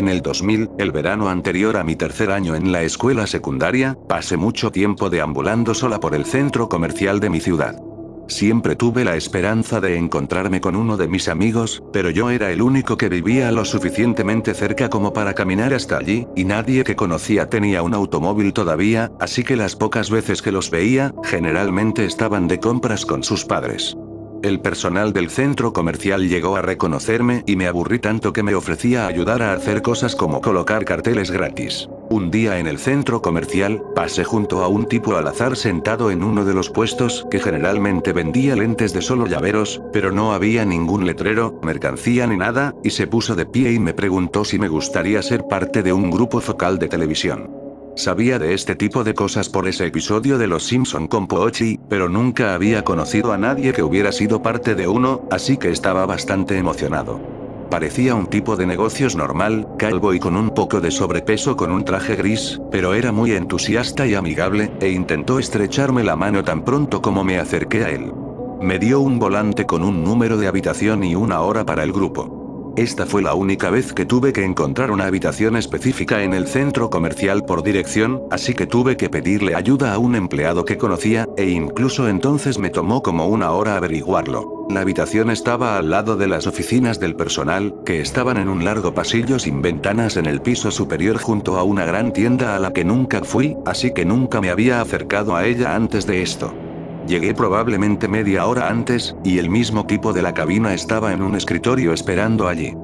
En el 2000, el verano anterior a mi tercer año en la escuela secundaria, pasé mucho tiempo deambulando sola por el centro comercial de mi ciudad. Siempre tuve la esperanza de encontrarme con uno de mis amigos, pero yo era el único que vivía lo suficientemente cerca como para caminar hasta allí, y nadie que conocía tenía un automóvil todavía, así que las pocas veces que los veía, generalmente estaban de compras con sus padres. El personal del centro comercial llegó a reconocerme y me aburrí tanto que me ofrecía ayudar a hacer cosas como colocar carteles gratis. Un día en el centro comercial, pasé junto a un tipo al azar sentado en uno de los puestos que generalmente vendía lentes de solo llaveros, pero no había ningún letrero, mercancía ni nada, y se puso de pie y me preguntó si me gustaría ser parte de un grupo focal de televisión. Sabía de este tipo de cosas por ese episodio de Los Simpson con Pochi, pero nunca había conocido a nadie que hubiera sido parte de uno, así que estaba bastante emocionado. Parecía un tipo de negocios normal, calvo y con un poco de sobrepeso con un traje gris, pero era muy entusiasta y amigable, e intentó estrecharme la mano tan pronto como me acerqué a él. Me dio un volante con un número de habitación y una hora para el grupo. Esta fue la única vez que tuve que encontrar una habitación específica en el centro comercial por dirección, así que tuve que pedirle ayuda a un empleado que conocía, e incluso entonces me tomó como una hora averiguarlo. La habitación estaba al lado de las oficinas del personal, que estaban en un largo pasillo sin ventanas en el piso superior junto a una gran tienda a la que nunca fui, así que nunca me había acercado a ella antes de esto. Llegué probablemente media hora antes, y el mismo tipo de la cabina estaba en un escritorio esperando allí.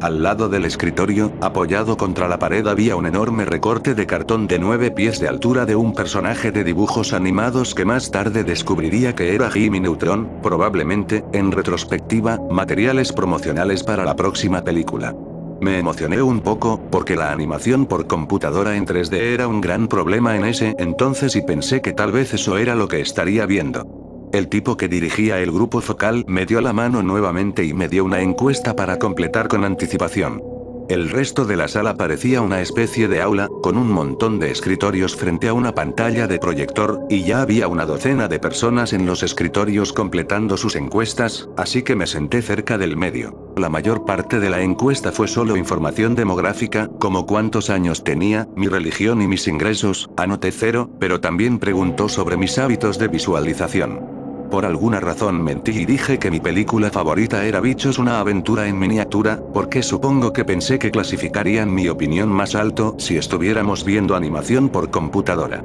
Al lado del escritorio, apoyado contra la pared había un enorme recorte de cartón de 9 pies de altura de un personaje de dibujos animados que más tarde descubriría que era Jimmy Neutron, probablemente, en retrospectiva, materiales promocionales para la próxima película. Me emocioné un poco, porque la animación por computadora en 3D era un gran problema en ese entonces y pensé que tal vez eso era lo que estaría viendo. El tipo que dirigía el grupo focal me dio la mano nuevamente y me dio una encuesta para completar con anticipación. El resto de la sala parecía una especie de aula, con un montón de escritorios frente a una pantalla de proyector, y ya había una docena de personas en los escritorios completando sus encuestas, así que me senté cerca del medio. La mayor parte de la encuesta fue solo información demográfica, como cuántos años tenía, mi religión y mis ingresos, anoté 0, pero también preguntó sobre mis hábitos de visualización. Por alguna razón mentí y dije que mi película favorita era Bichos, una aventura en miniatura, porque supongo que pensé que clasificarían mi opinión más alto si estuviéramos viendo animación por computadora.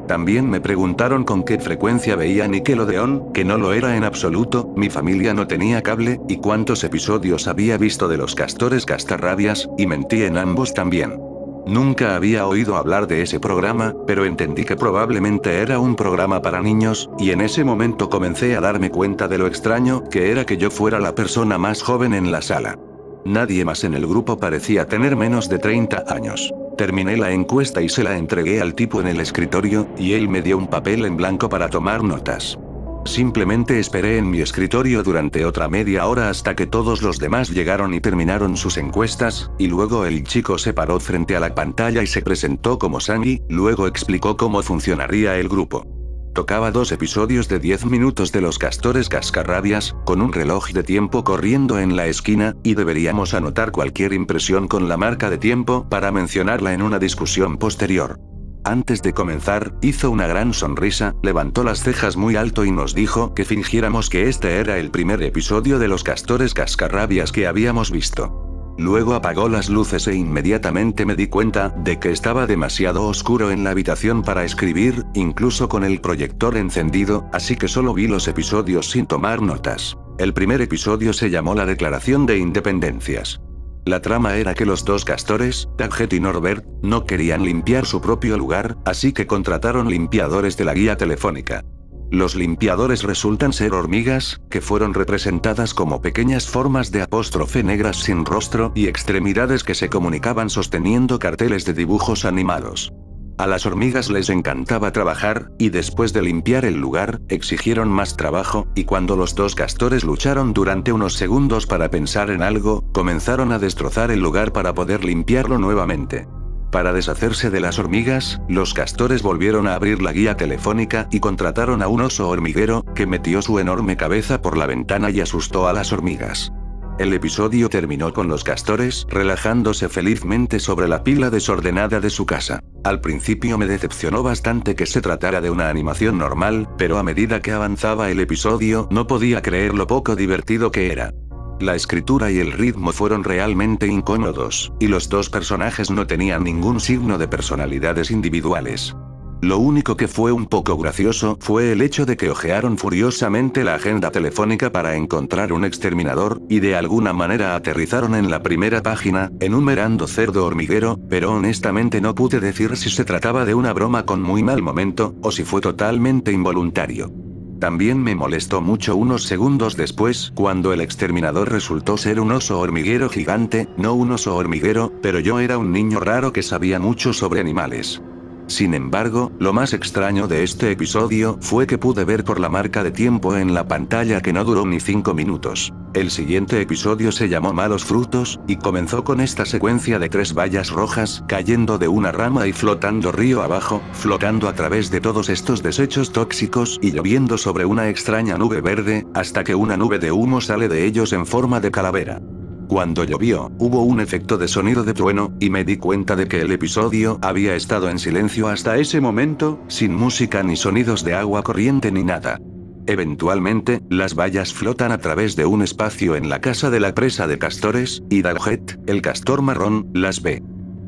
También me preguntaron con qué frecuencia veía Nickelodeon, que no lo era en absoluto, mi familia no tenía cable, y cuántos episodios había visto de Los Castores Cascarrabias, y mentí en ambos también. Nunca había oído hablar de ese programa, pero entendí que probablemente era un programa para niños, y en ese momento comencé a darme cuenta de lo extraño que era que yo fuera la persona más joven en la sala. Nadie más en el grupo parecía tener menos de 30 años. Terminé la encuesta y se la entregué al tipo en el escritorio, y él me dio un papel en blanco para tomar notas. Simplemente esperé en mi escritorio durante otra media hora hasta que todos los demás llegaron y terminaron sus encuestas, y luego el chico se paró frente a la pantalla y se presentó como Sammy, luego explicó cómo funcionaría el grupo. Tocaba 2 episodios de 10 minutos de Los Castores Cascarrabias, con un reloj de tiempo corriendo en la esquina, y deberíamos anotar cualquier impresión con la marca de tiempo para mencionarla en una discusión posterior. Antes de comenzar, hizo una gran sonrisa, levantó las cejas muy alto y nos dijo que fingiéramos que este era el primer episodio de Los Castores Cascarrabias que habíamos visto. Luego apagó las luces e inmediatamente me di cuenta de que estaba demasiado oscuro en la habitación para escribir, incluso con el proyector encendido, así que solo vi los episodios sin tomar notas. El primer episodio se llamó La Declaración de Independencias. La trama era que los 2 castores, Tagget y Norbert, no querían limpiar su propio lugar, así que contrataron limpiadores de la guía telefónica. Los limpiadores resultan ser hormigas, que fueron representadas como pequeñas formas de apóstrofe negras sin rostro y extremidades que se comunicaban sosteniendo carteles de dibujos animados. A las hormigas les encantaba trabajar, y después de limpiar el lugar, exigieron más trabajo, y cuando los 2 castores lucharon durante unos segundos para pensar en algo, comenzaron a destrozar el lugar para poder limpiarlo nuevamente. Para deshacerse de las hormigas, los castores volvieron a abrir la guía telefónica y contrataron a un oso hormiguero, que metió su enorme cabeza por la ventana y asustó a las hormigas. El episodio terminó con los castores relajándose felizmente sobre la pila desordenada de su casa. Al principio me decepcionó bastante que se tratara de una animación normal, pero a medida que avanzaba el episodio no podía creer lo poco divertido que era. La escritura y el ritmo fueron realmente incómodos, y los dos personajes no tenían ningún signo de personalidades individuales. Lo único que fue un poco gracioso fue el hecho de que hojearon furiosamente la agenda telefónica para encontrar un exterminador, y de alguna manera aterrizaron en la primera página, enumerando cerdo hormiguero, pero honestamente no pude decir si se trataba de una broma con muy mal momento, o si fue totalmente involuntario. También me molestó mucho unos segundos después, cuando el exterminador resultó ser un oso hormiguero gigante, no un oso hormiguero, pero yo era un niño raro que sabía mucho sobre animales. Sin embargo, lo más extraño de este episodio fue que pude ver por la marca de tiempo en la pantalla que no duró ni 5 minutos. El siguiente episodio se llamó Malos Frutos, y comenzó con esta secuencia de 3 bayas rojas cayendo de una rama y flotando río abajo, flotando a través de todos estos desechos tóxicos y lloviendo sobre una extraña nube verde, hasta que una nube de humo sale de ellos en forma de calavera. Cuando llovió, hubo un efecto de sonido de trueno, y me di cuenta de que el episodio había estado en silencio hasta ese momento, sin música ni sonidos de agua corriente ni nada. Eventualmente, las bayas flotan a través de un espacio en la casa de la presa de castores, y Daghead, el castor marrón, las ve.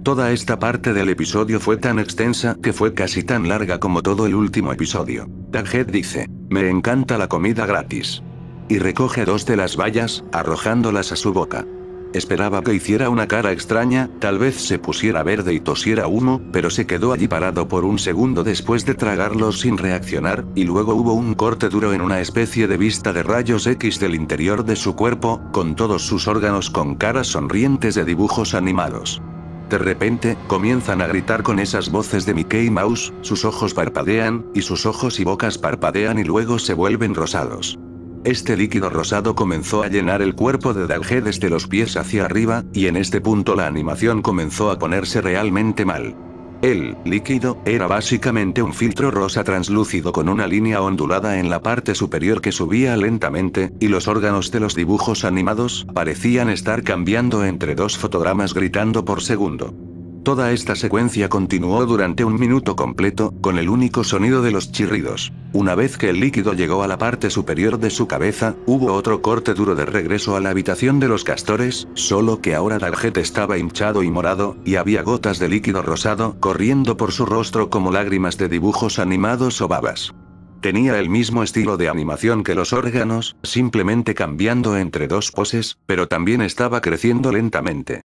Toda esta parte del episodio fue tan extensa que fue casi tan larga como todo el último episodio. Daghead dice: "Me encanta la comida gratis". Y recoge 2 de las bayas, arrojándolas a su boca. Esperaba que hiciera una cara extraña, tal vez se pusiera verde y tosiera humo, pero se quedó allí parado por un segundo después de tragarlos sin reaccionar, y luego hubo un corte duro en una especie de vista de rayos X del interior de su cuerpo, con todos sus órganos con caras sonrientes de dibujos animados. De repente, comienzan a gritar con esas voces de Mickey Mouse, sus ojos parpadean, y sus ojos y bocas parpadean y luego se vuelven rosados. Este líquido rosado comenzó a llenar el cuerpo de Daghead desde los pies hacia arriba, y en este punto la animación comenzó a ponerse realmente mal. El líquido era básicamente un filtro rosa translúcido con una línea ondulada en la parte superior que subía lentamente, y los órganos de los dibujos animados parecían estar cambiando entre 2 fotogramas gritando por segundo. Toda esta secuencia continuó durante 1 minuto completo, con el único sonido de los chirridos. Una vez que el líquido llegó a la parte superior de su cabeza, hubo otro corte duro de regreso a la habitación de los castores, solo que ahora Daghead estaba hinchado y morado, y había gotas de líquido rosado corriendo por su rostro como lágrimas de dibujos animados o babas. Tenía el mismo estilo de animación que los órganos, simplemente cambiando entre 2 poses, pero también estaba creciendo lentamente.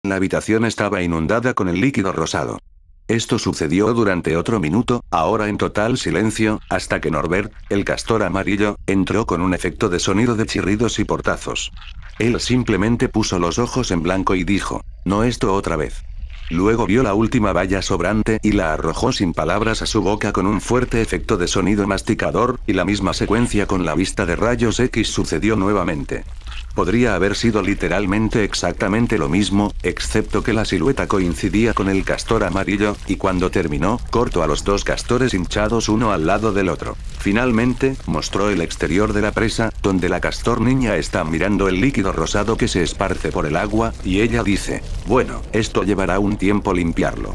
La habitación estaba inundada con el líquido rosado. Esto sucedió durante otro minuto, ahora en total silencio, hasta que Norbert, el castor amarillo, entró con un efecto de sonido de chirridos y portazos. Él simplemente puso los ojos en blanco y dijo: "No, esto otra vez". Luego vio la última baya sobrante y la arrojó sin palabras a su boca con un fuerte efecto de sonido masticador, y la misma secuencia con la vista de rayos X sucedió nuevamente. Podría haber sido literalmente exactamente lo mismo, excepto que la silueta coincidía con el castor amarillo, y cuando terminó, cortó a los 2 castores hinchados uno al lado del otro. Finalmente, mostró el exterior de la presa, donde la castor niña está mirando el líquido rosado que se esparce por el agua, y ella dice: "Bueno, esto llevará un tiempo limpiarlo".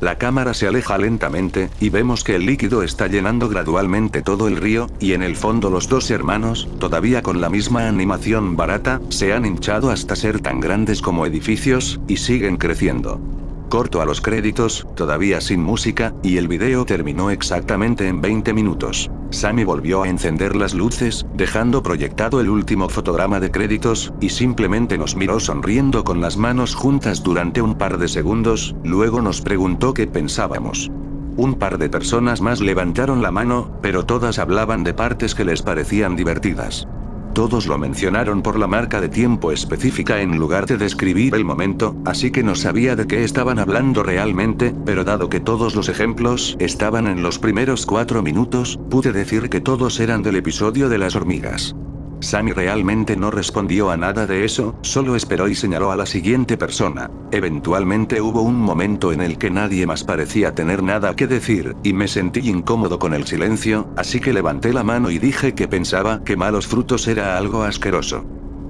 La cámara se aleja lentamente, y vemos que el líquido está llenando gradualmente todo el río, y en el fondo los 2 hermanos, todavía con la misma animación barata, se han hinchado hasta ser tan grandes como edificios, y siguen creciendo. Corto a los créditos, todavía sin música, y el video terminó exactamente en 20 minutos. Sammy volvió a encender las luces, dejando proyectado el último fotograma de créditos, y simplemente nos miró sonriendo con las manos juntas durante un par de segundos, luego nos preguntó qué pensábamos. Un par de personas más levantaron la mano, pero todas hablaban de partes que les parecían divertidas. Todos lo mencionaron por la marca de tiempo específica en lugar de describir el momento, así que no sabía de qué estaban hablando realmente, pero dado que todos los ejemplos estaban en los primeros 4 minutos, pude decir que todos eran del episodio de las hormigas. Sammy realmente no respondió a nada de eso, solo esperó y señaló a la siguiente persona. Eventualmente hubo un momento en el que nadie más parecía tener nada que decir, y me sentí incómodo con el silencio, así que levanté la mano y dije que pensaba que Malos Frutos era algo asqueroso.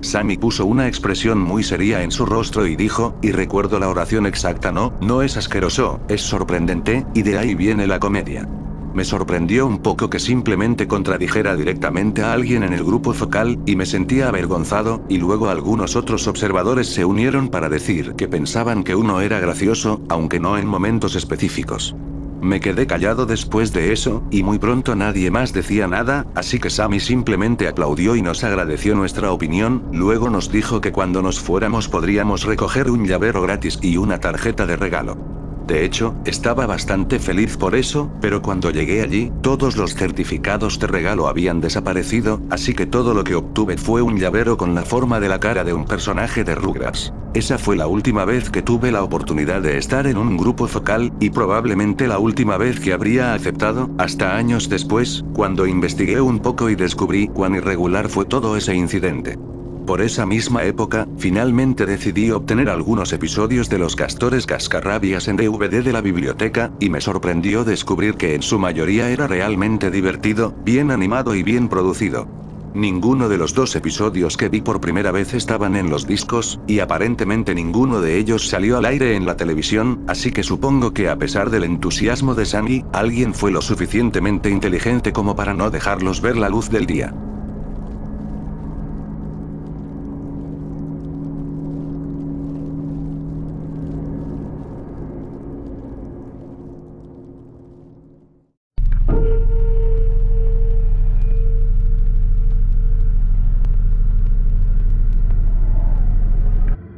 Sammy puso una expresión muy seria en su rostro y dijo, y recuerdo la oración exacta: no es asqueroso, es sorprendente, y de ahí viene la comedia. Me sorprendió un poco que simplemente contradijera directamente a alguien en el grupo focal, y me sentía avergonzado, y luego algunos otros observadores se unieron para decir que pensaban que uno era gracioso, aunque no en momentos específicos. Me quedé callado después de eso, y muy pronto nadie más decía nada, así que Sammy simplemente aplaudió y nos agradeció nuestra opinión, luego nos dijo que cuando nos fuéramos podríamos recoger un llavero gratis y una tarjeta de regalo. De hecho, estaba bastante feliz por eso, pero cuando llegué allí, todos los certificados de regalo habían desaparecido, así que todo lo que obtuve fue un llavero con la forma de la cara de un personaje de Rugrats. Esa fue la última vez que tuve la oportunidad de estar en un grupo focal, y probablemente la última vez que habría aceptado, hasta años después, cuando investigué un poco y descubrí cuán irregular fue todo ese incidente. Por esa misma época, finalmente decidí obtener algunos episodios de Los Castores Cascarrabias en DVD de la biblioteca, y me sorprendió descubrir que en su mayoría era realmente divertido, bien animado y bien producido. Ninguno de los 2 episodios que vi por primera vez estaban en los discos, y aparentemente ninguno de ellos salió al aire en la televisión, así que supongo que a pesar del entusiasmo de Sammy, alguien fue lo suficientemente inteligente como para no dejarlos ver la luz del día.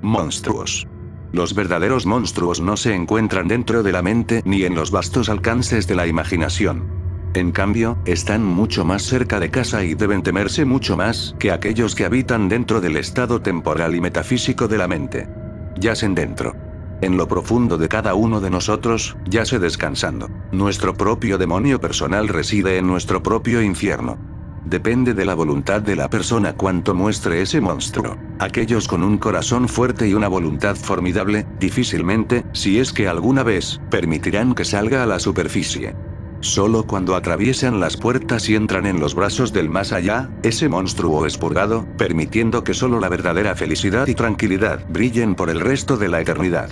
Monstruos. Los verdaderos monstruos no se encuentran dentro de la mente ni en los vastos alcances de la imaginación. En cambio, están mucho más cerca de casa y deben temerse mucho más que aquellos que habitan dentro del estado temporal y metafísico de la mente. Yacen dentro. En lo profundo de cada uno de nosotros, yace descansando. Nuestro propio demonio personal reside en nuestro propio infierno. Depende de la voluntad de la persona cuánto muestre ese monstruo. Aquellos con un corazón fuerte y una voluntad formidable, difícilmente, si es que alguna vez, permitirán que salga a la superficie. Solo cuando atraviesan las puertas y entran en los brazos del más allá, ese monstruo es purgado, permitiendo que solo la verdadera felicidad y tranquilidad brillen por el resto de la eternidad.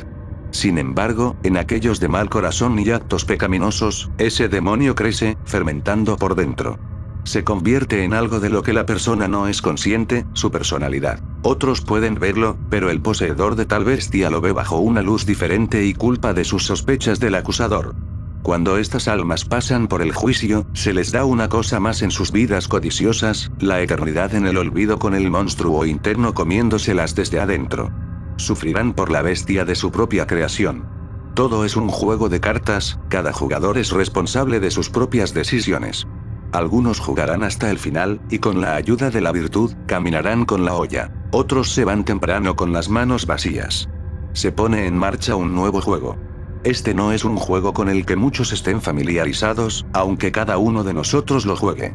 Sin embargo, en aquellos de mal corazón y actos pecaminosos, ese demonio crece, fermentando por dentro. Se convierte en algo de lo que la persona no es consciente, su personalidad. Otros pueden verlo, pero el poseedor de tal bestia lo ve bajo una luz diferente y culpa de sus sospechas del acusador. Cuando estas almas pasan por el juicio, se les da una cosa más en sus vidas codiciosas, la eternidad en el olvido con el monstruo interno comiéndoselas desde adentro. Sufrirán por la bestia de su propia creación. Todo es un juego de cartas, cada jugador es responsable de sus propias decisiones. Algunos jugarán hasta el final, y con la ayuda de la virtud, caminarán con la olla. Otros se van temprano con las manos vacías. Se pone en marcha un nuevo juego. Este no es un juego con el que muchos estén familiarizados, aunque cada uno de nosotros lo juegue.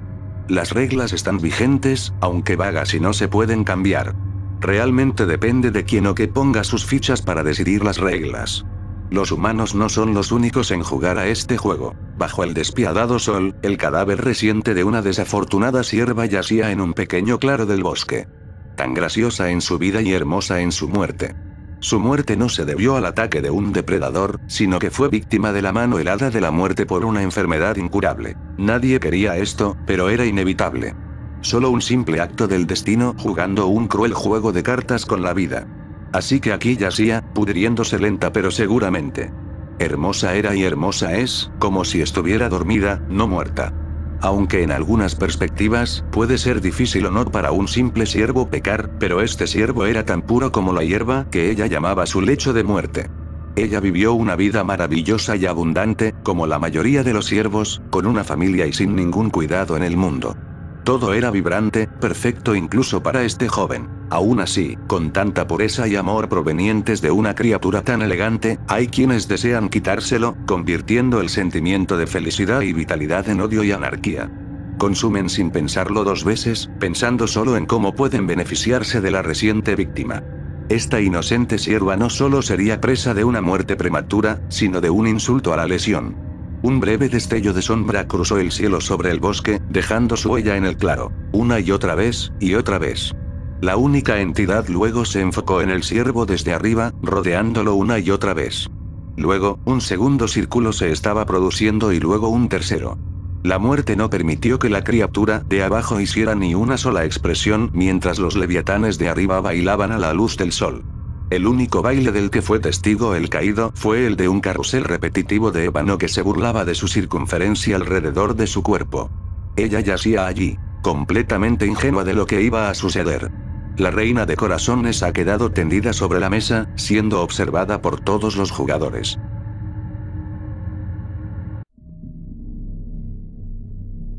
Las reglas están vigentes, aunque vagas y no se pueden cambiar. Realmente depende de quién o qué ponga sus fichas para decidir las reglas. Los humanos no son los únicos en jugar a este juego. Bajo el despiadado sol, el cadáver reciente de una desafortunada sierva yacía en un pequeño claro del bosque. Tan graciosa en su vida y hermosa en su muerte. Su muerte no se debió al ataque de un depredador, sino que fue víctima de la mano helada de la muerte por una enfermedad incurable. Nadie quería esto, pero era inevitable. Solo un simple acto del destino jugando un cruel juego de cartas con la vida. Así que aquí yacía, pudriéndose lenta pero seguramente. Hermosa era y hermosa es, como si estuviera dormida, no muerta. Aunque en algunas perspectivas, puede ser difícil o no para un simple ciervo pecar, pero este ciervo era tan puro como la hierba que ella llamaba su lecho de muerte. Ella vivió una vida maravillosa y abundante, como la mayoría de los ciervos, con una familia y sin ningún cuidado en el mundo. Todo era vibrante, perfecto incluso para este joven. Aún así, con tanta pureza y amor provenientes de una criatura tan elegante, hay quienes desean quitárselo, convirtiendo el sentimiento de felicidad y vitalidad en odio y anarquía. Consumen sin pensarlo 2 veces, pensando solo en cómo pueden beneficiarse de la reciente víctima. Esta inocente sierva no solo sería presa de una muerte prematura, sino de un insulto a la lesión. Un breve destello de sombra cruzó el cielo sobre el bosque, dejando su huella en el claro, una y otra vez, y otra vez. La única entidad luego se enfocó en el ciervo desde arriba, rodeándolo una y otra vez. Luego, un segundo círculo se estaba produciendo y luego un tercero. La muerte no permitió que la criatura de abajo hiciera ni una sola expresión mientras los leviatanes de arriba bailaban a la luz del sol. El único baile del que fue testigo el caído fue el de un carrusel repetitivo de ébano que se burlaba de su circunferencia alrededor de su cuerpo. Ella yacía allí, completamente ingenua de lo que iba a suceder. La reina de corazones ha quedado tendida sobre la mesa, siendo observada por todos los jugadores.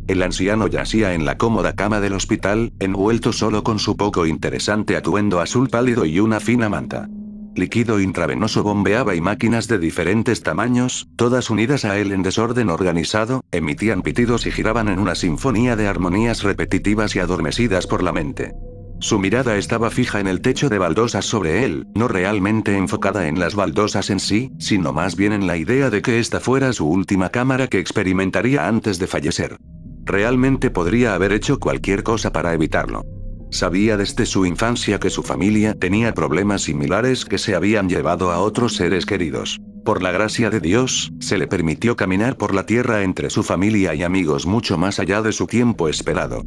El anciano yacía en la cómoda cama del hospital, envuelto solo con su poco interesante atuendo azul pálido y una fina manta. Líquido intravenoso bombeaba y máquinas de diferentes tamaños, todas unidas a él en desorden organizado, emitían pitidos y giraban en una sinfonía de armonías repetitivas y adormecidas por la mente. Su mirada estaba fija en el techo de baldosas sobre él, no realmente enfocada en las baldosas en sí, sino más bien en la idea de que esta fuera su última cámara que experimentaría antes de fallecer. Realmente podría haber hecho cualquier cosa para evitarlo. Sabía desde su infancia que su familia tenía problemas similares que se habían llevado a otros seres queridos. Por la gracia de Dios, se le permitió caminar por la tierra entre su familia y amigos mucho más allá de su tiempo esperado.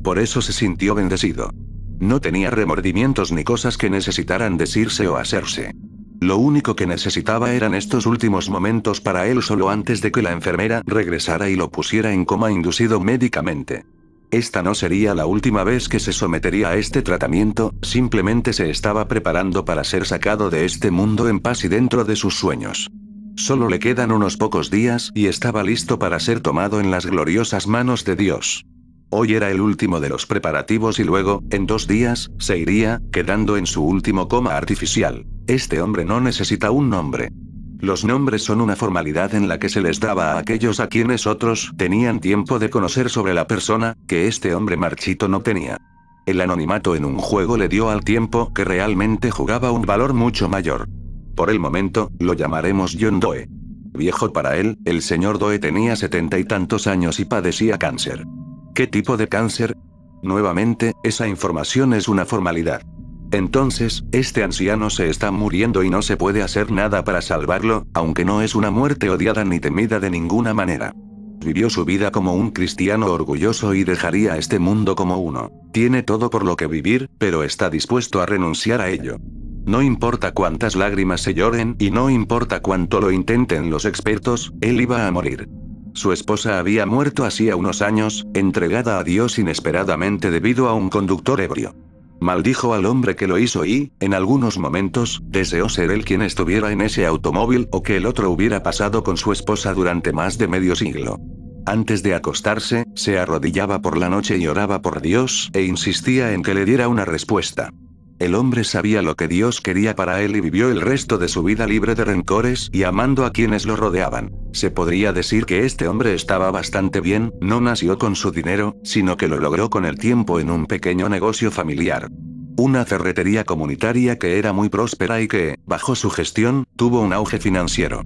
Por eso se sintió bendecido. No tenía remordimientos ni cosas que necesitaran decirse o hacerse. Lo único que necesitaba eran estos últimos momentos para él solo antes de que la enfermera regresara y lo pusiera en coma inducido médicamente. Esta no sería la última vez que se sometería a este tratamiento, simplemente se estaba preparando para ser sacado de este mundo en paz y dentro de sus sueños. Solo le quedan unos pocos días y estaba listo para ser tomado en las gloriosas manos de Dios. Hoy era el último de los preparativos y luego, en 2 días, se iría, quedando en su último coma artificial. Este hombre no necesita un nombre. Los nombres son una formalidad en la que se les daba a aquellos a quienes otros tenían tiempo de conocer sobre la persona, que este hombre marchito no tenía. El anonimato en un juego le dio al tiempo que realmente jugaba un valor mucho mayor. Por el momento, lo llamaremos John Doe. Viejo para él, el señor Doe tenía 70 y tantos años y padecía cáncer. ¿Qué tipo de cáncer? Nuevamente, esa información es una formalidad. Entonces, este anciano se está muriendo y no se puede hacer nada para salvarlo, aunque no es una muerte odiada ni temida de ninguna manera. Vivió su vida como un cristiano orgulloso y dejaría este mundo como uno. Tiene todo por lo que vivir, pero está dispuesto a renunciar a ello. No importa cuántas lágrimas se lloren y no importa cuánto lo intenten los expertos, él iba a morir. Su esposa había muerto hacía unos años, entregada a Dios inesperadamente debido a un conductor ebrio. Maldijo al hombre que lo hizo y, en algunos momentos, deseó ser él quien estuviera en ese automóvil o que el otro hubiera pasado con su esposa durante más de medio siglo. Antes de acostarse, se arrodillaba por la noche y oraba por Dios e insistía en que le diera una respuesta. El hombre sabía lo que Dios quería para él y vivió el resto de su vida libre de rencores y amando a quienes lo rodeaban. Se podría decir que este hombre estaba bastante bien, no nació con su dinero, sino que lo logró con el tiempo en un pequeño negocio familiar. Una ferretería comunitaria que era muy próspera y que, bajo su gestión, tuvo un auge financiero.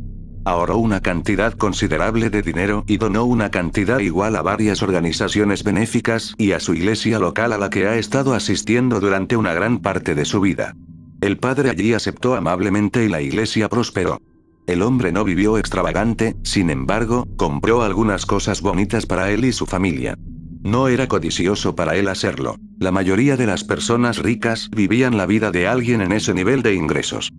Ahorró una cantidad considerable de dinero y donó una cantidad igual a varias organizaciones benéficas y a su iglesia local a la que ha estado asistiendo durante una gran parte de su vida. El padre allí aceptó amablemente y la iglesia prosperó. El hombre no vivió extravagante, sin embargo, compró algunas cosas bonitas para él y su familia. No era codicioso para él hacerlo. La mayoría de las personas ricas vivían la vida de alguien en ese nivel de ingresos.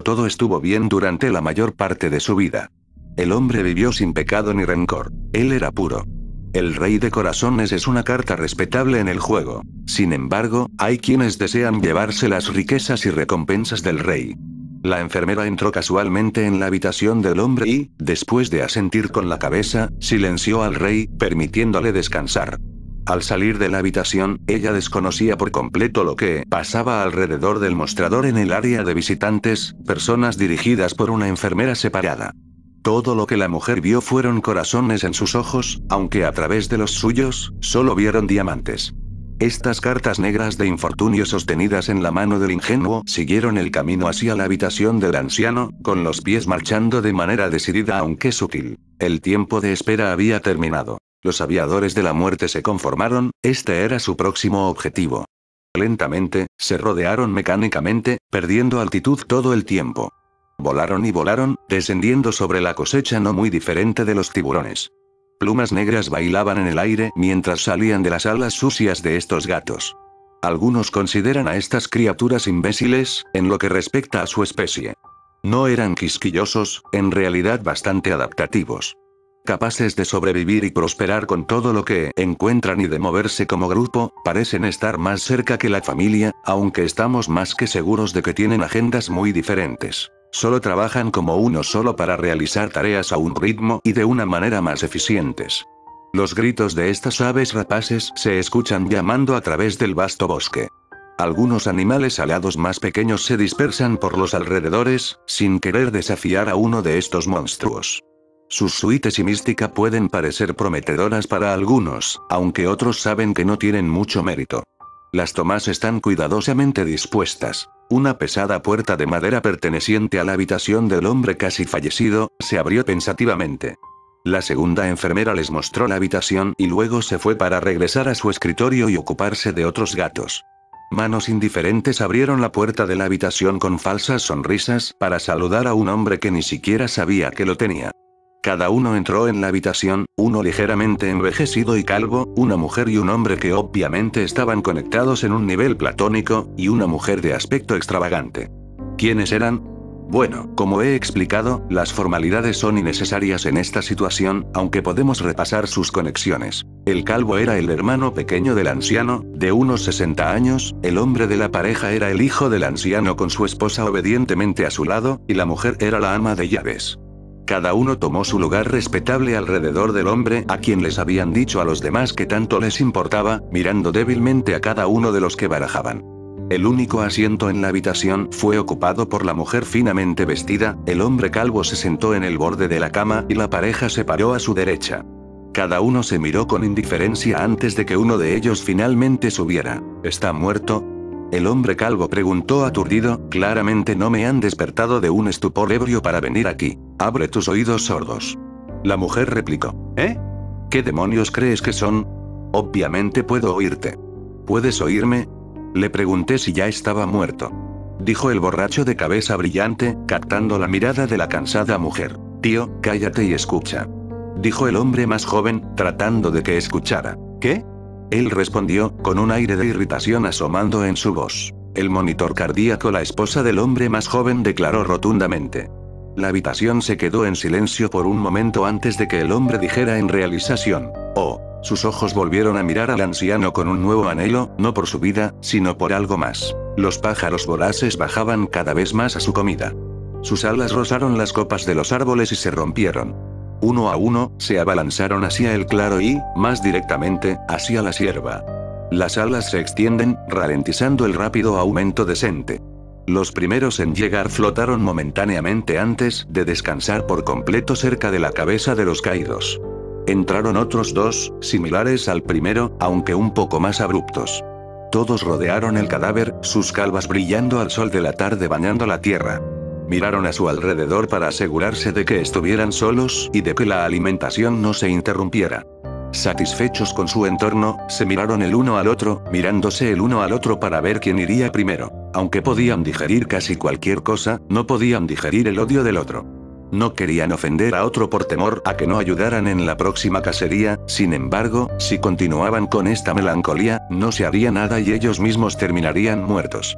Todo estuvo bien durante la mayor parte de su vida. El hombre vivió sin pecado ni rencor. Él era puro. El rey de corazones es una carta respetable en el juego. Sin embargo, hay quienes desean llevarse las riquezas y recompensas del rey. La enfermera entró casualmente en la habitación del hombre y, después de asentir con la cabeza, silenció al rey, permitiéndole descansar. Al salir de la habitación, ella desconocía por completo lo que pasaba alrededor del mostrador en el área de visitantes, personas dirigidas por una enfermera separada. Todo lo que la mujer vio fueron corazones en sus ojos, aunque a través de los suyos, solo vieron diamantes. Estas cartas negras de infortunio sostenidas en la mano del ingenuo siguieron el camino hacia la habitación del anciano, con los pies marchando de manera decidida aunque sutil. El tiempo de espera había terminado. Los aviadores de la muerte se conformaron, este era su próximo objetivo. Lentamente, se rodearon mecánicamente, perdiendo altitud todo el tiempo. Volaron y volaron, descendiendo sobre la cosecha no muy diferente de los tiburones. Plumas negras bailaban en el aire mientras salían de las alas sucias de estos gatos. Algunos consideran a estas criaturas imbéciles, en lo que respecta a su especie. No eran quisquillosos, en realidad bastante adaptativos. Capaces de sobrevivir y prosperar con todo lo que encuentran y de moverse como grupo, parecen estar más cerca que la familia, aunque estamos más que seguros de que tienen agendas muy diferentes. Solo trabajan como uno solo para realizar tareas a un ritmo y de una manera más eficientes. Los gritos de estas aves rapaces se escuchan llamando a través del vasto bosque. Algunos animales alados más pequeños se dispersan por los alrededores, sin querer desafiar a uno de estos monstruos. Sus suites y mística pueden parecer prometedoras para algunos, aunque otros saben que no tienen mucho mérito. Las tomas están cuidadosamente dispuestas. Una pesada puerta de madera perteneciente a la habitación del hombre casi fallecido, se abrió pensativamente. La segunda enfermera les mostró la habitación y luego se fue para regresar a su escritorio y ocuparse de otros gatos. Manos indiferentes abrieron la puerta de la habitación con falsas sonrisas para saludar a un hombre que ni siquiera sabía que lo tenía. Cada uno entró en la habitación, uno ligeramente envejecido y calvo, una mujer y un hombre que obviamente estaban conectados en un nivel platónico, y una mujer de aspecto extravagante. ¿Quiénes eran? Bueno, como he explicado, las formalidades son innecesarias en esta situación, aunque podemos repasar sus conexiones. El calvo era el hermano pequeño del anciano, de unos 60 años, el hombre de la pareja era el hijo del anciano con su esposa obedientemente a su lado, y la mujer era la ama de llaves. Cada uno tomó su lugar respetable alrededor del hombre a quien les habían dicho a los demás que tanto les importaba, mirando débilmente a cada uno de los que barajaban. El único asiento en la habitación fue ocupado por la mujer finamente vestida, el hombre calvo se sentó en el borde de la cama y la pareja se paró a su derecha. Cada uno se miró con indiferencia antes de que uno de ellos finalmente subiera. ¿Está muerto? El hombre calvo preguntó aturdido, claramente no me han despertado de un estupor ebrio para venir aquí. Abre tus oídos sordos. La mujer replicó. ¿Eh? ¿Qué demonios crees que son? Obviamente puedo oírte. ¿Puedes oírme? Le pregunté si ya estaba muerto. Dijo el borracho de cabeza brillante, captando la mirada de la cansada mujer. Tío, cállate y escucha. Dijo el hombre más joven, tratando de que escuchara. ¿Qué? Él respondió, con un aire de irritación asomando en su voz. El monitor cardíaco, la esposa del hombre más joven, declaró rotundamente. La habitación se quedó en silencio por un momento antes de que el hombre dijera en realización. Oh, sus ojos volvieron a mirar al anciano con un nuevo anhelo, no por su vida, sino por algo más. Los pájaros voraces bajaban cada vez más a su comida. Sus alas rozaron las copas de los árboles y se rompieron. Uno a uno, se abalanzaron hacia el claro y, más directamente, hacia la sierva. Las alas se extienden, ralentizando el rápido aumento descente. Los primeros en llegar flotaron momentáneamente antes de descansar por completo cerca de la cabeza de los caídos. Entraron otros dos, similares al primero, aunque un poco más abruptos. Todos rodearon el cadáver, sus calvas brillando al sol de la tarde bañando la tierra. Miraron a su alrededor para asegurarse de que estuvieran solos y de que la alimentación no se interrumpiera. Satisfechos con su entorno, se miraron el uno al otro, mirándose el uno al otro para ver quién iría primero. Aunque podían digerir casi cualquier cosa, no podían digerir el odio del otro. No querían ofender a otro por temor a que no ayudaran en la próxima cacería, sin embargo, si continuaban con esta melancolía, no se haría nada y ellos mismos terminarían muertos.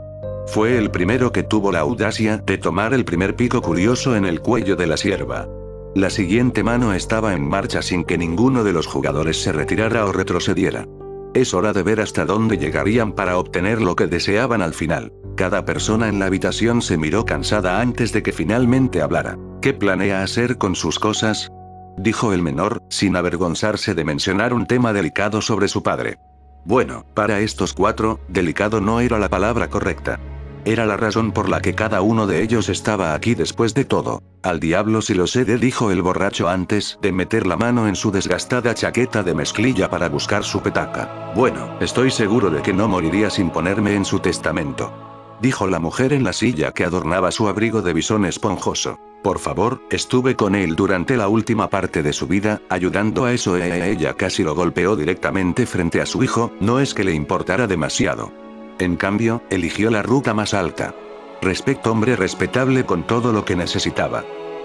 Fue el primero que tuvo la audacia de tomar el primer pico curioso en el cuello de la sierva. La siguiente mano estaba en marcha sin que ninguno de los jugadores se retirara o retrocediera. Es hora de ver hasta dónde llegarían para obtener lo que deseaban al final. Cada persona en la habitación se miró cansada antes de que finalmente hablara. ¿Qué planea hacer con sus cosas? Dijo el menor, sin avergonzarse de mencionar un tema delicado sobre su padre. Bueno, para estos cuatro, delicado no era la palabra correcta. Era la razón por la que cada uno de ellos estaba aquí después de todo. Al diablo si lo sé, dijo el borracho antes de meter la mano en su desgastada chaqueta de mezclilla para buscar su petaca. Bueno, estoy seguro de que no moriría sin ponerme en su testamento. Dijo la mujer en la silla que adornaba su abrigo de bisón esponjoso. Por favor, estuve con él durante la última parte de su vida, ayudando a eso. Ella casi lo golpeó directamente frente a su hijo, no es que le importara demasiado. En cambio, eligió la ruta más alta. Hombre respetable con todo lo que necesitaba.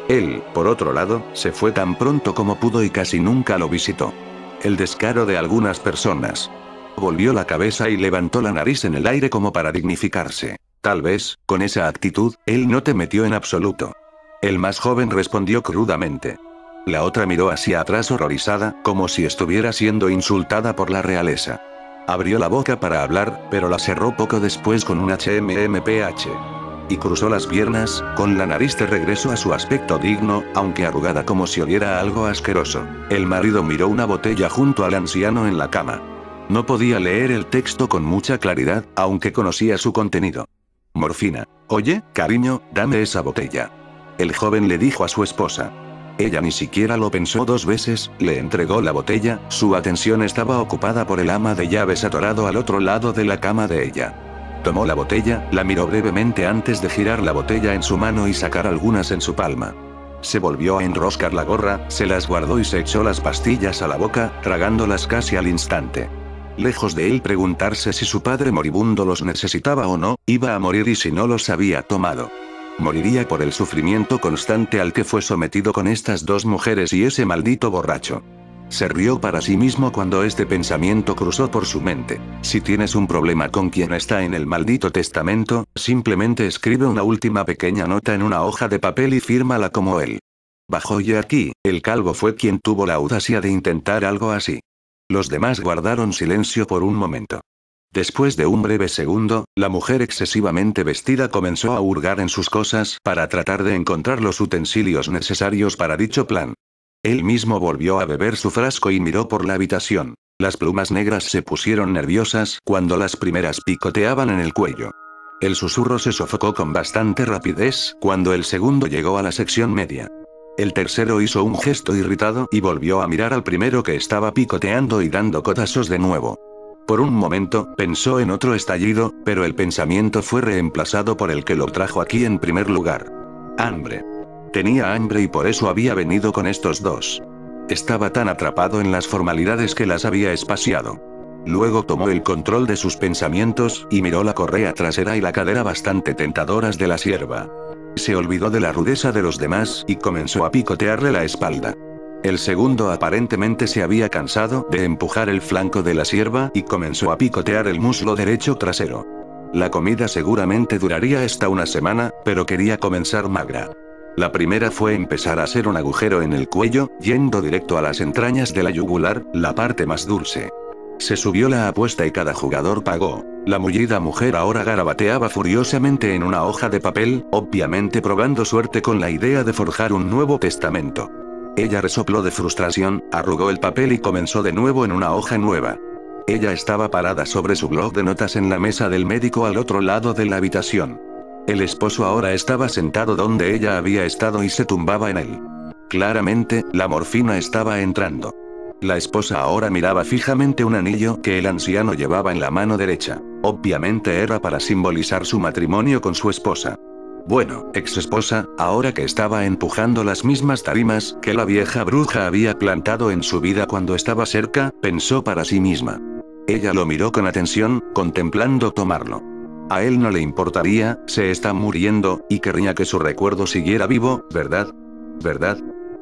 Él, por otro lado, se fue tan pronto como pudo y casi nunca lo visitó. El descaro de algunas personas. Volvió la cabeza y levantó la nariz en el aire como para dignificarse. Tal vez, con esa actitud, él no te metió en absoluto. El más joven respondió crudamente. La otra miró hacia atrás horrorizada, como si estuviera siendo insultada por la realeza. Abrió la boca para hablar, pero la cerró poco después con un HMMPH. Y cruzó las piernas, con la nariz de regreso a su aspecto digno, aunque arrugada como si oliera algo asqueroso. El marido miró una botella junto al anciano en la cama. No podía leer el texto con mucha claridad, aunque conocía su contenido. Morfina. Oye, cariño, dame esa botella. El joven le dijo a su esposa. Ella ni siquiera lo pensó 2 veces, le entregó la botella, su atención estaba ocupada por el ama de llaves atorado al otro lado de la cama de ella. Tomó la botella, la miró brevemente antes de girar la botella en su mano y sacar algunas en su palma. Se volvió a enroscar la gorra, se las guardó y se echó las pastillas a la boca, tragándolas casi al instante. Lejos de él preguntarse si su padre moribundo los necesitaba o no, iba a morir y si no los había tomado. Moriría por el sufrimiento constante al que fue sometido con estas 2 mujeres y ese maldito borracho. Se rió para sí mismo cuando este pensamiento cruzó por su mente. Si tienes un problema con quien está en el maldito testamento, simplemente escribe una última pequeña nota en una hoja de papel y fírmala como él. Bajo y aquí, el calvo fue quien tuvo la audacia de intentar algo así. Los demás guardaron silencio por un momento. Después de un breve segundo, la mujer excesivamente vestida comenzó a hurgar en sus cosas para tratar de encontrar los utensilios necesarios para dicho plan. Él mismo volvió a beber su frasco y miró por la habitación. Las plumas negras se pusieron nerviosas cuando las primeras picoteaban en el cuello. El susurro se sofocó con bastante rapidez cuando el segundo llegó a la sección media. El tercero hizo un gesto irritado y volvió a mirar al primero que estaba picoteando y dando cotazos de nuevo. Por un momento, pensó en otro estallido, pero el pensamiento fue reemplazado por el que lo trajo aquí en primer lugar. Hambre. Tenía hambre y por eso había venido con estos 2. Estaba tan atrapado en las formalidades que las había espaciado. Luego tomó el control de sus pensamientos y miró la correa trasera y la cadera bastante tentadoras de la sierva. Se olvidó de la rudeza de los demás y comenzó a picotearle la espalda. El segundo aparentemente se había cansado de empujar el flanco de la sierva y comenzó a picotear el muslo derecho trasero. La comida seguramente duraría hasta una semana, pero quería comenzar magra. La primera fue empezar a hacer un agujero en el cuello, yendo directo a las entrañas de la yugular, la parte más dulce. Se subió la apuesta y cada jugador pagó. La mullida mujer ahora garabateaba furiosamente en una hoja de papel, obviamente probando suerte con la idea de forjar un nuevo testamento. Ella resopló de frustración, arrugó el papel y comenzó de nuevo en una hoja nueva. Ella estaba parada sobre su bloc de notas en la mesa del médico al otro lado de la habitación. El esposo ahora estaba sentado donde ella había estado y se tumbaba en él. Claramente, la morfina estaba entrando. La esposa ahora miraba fijamente un anillo que el anciano llevaba en la mano derecha. Obviamente era para simbolizar su matrimonio con su esposa. Bueno, ex esposa, ahora que estaba empujando las mismas tarimas que la vieja bruja había plantado en su vida cuando estaba cerca, pensó para sí misma. Ella lo miró con atención, contemplando tomarlo. A él no le importaría, se está muriendo, y querría que su recuerdo siguiera vivo, ¿verdad? ¿Verdad?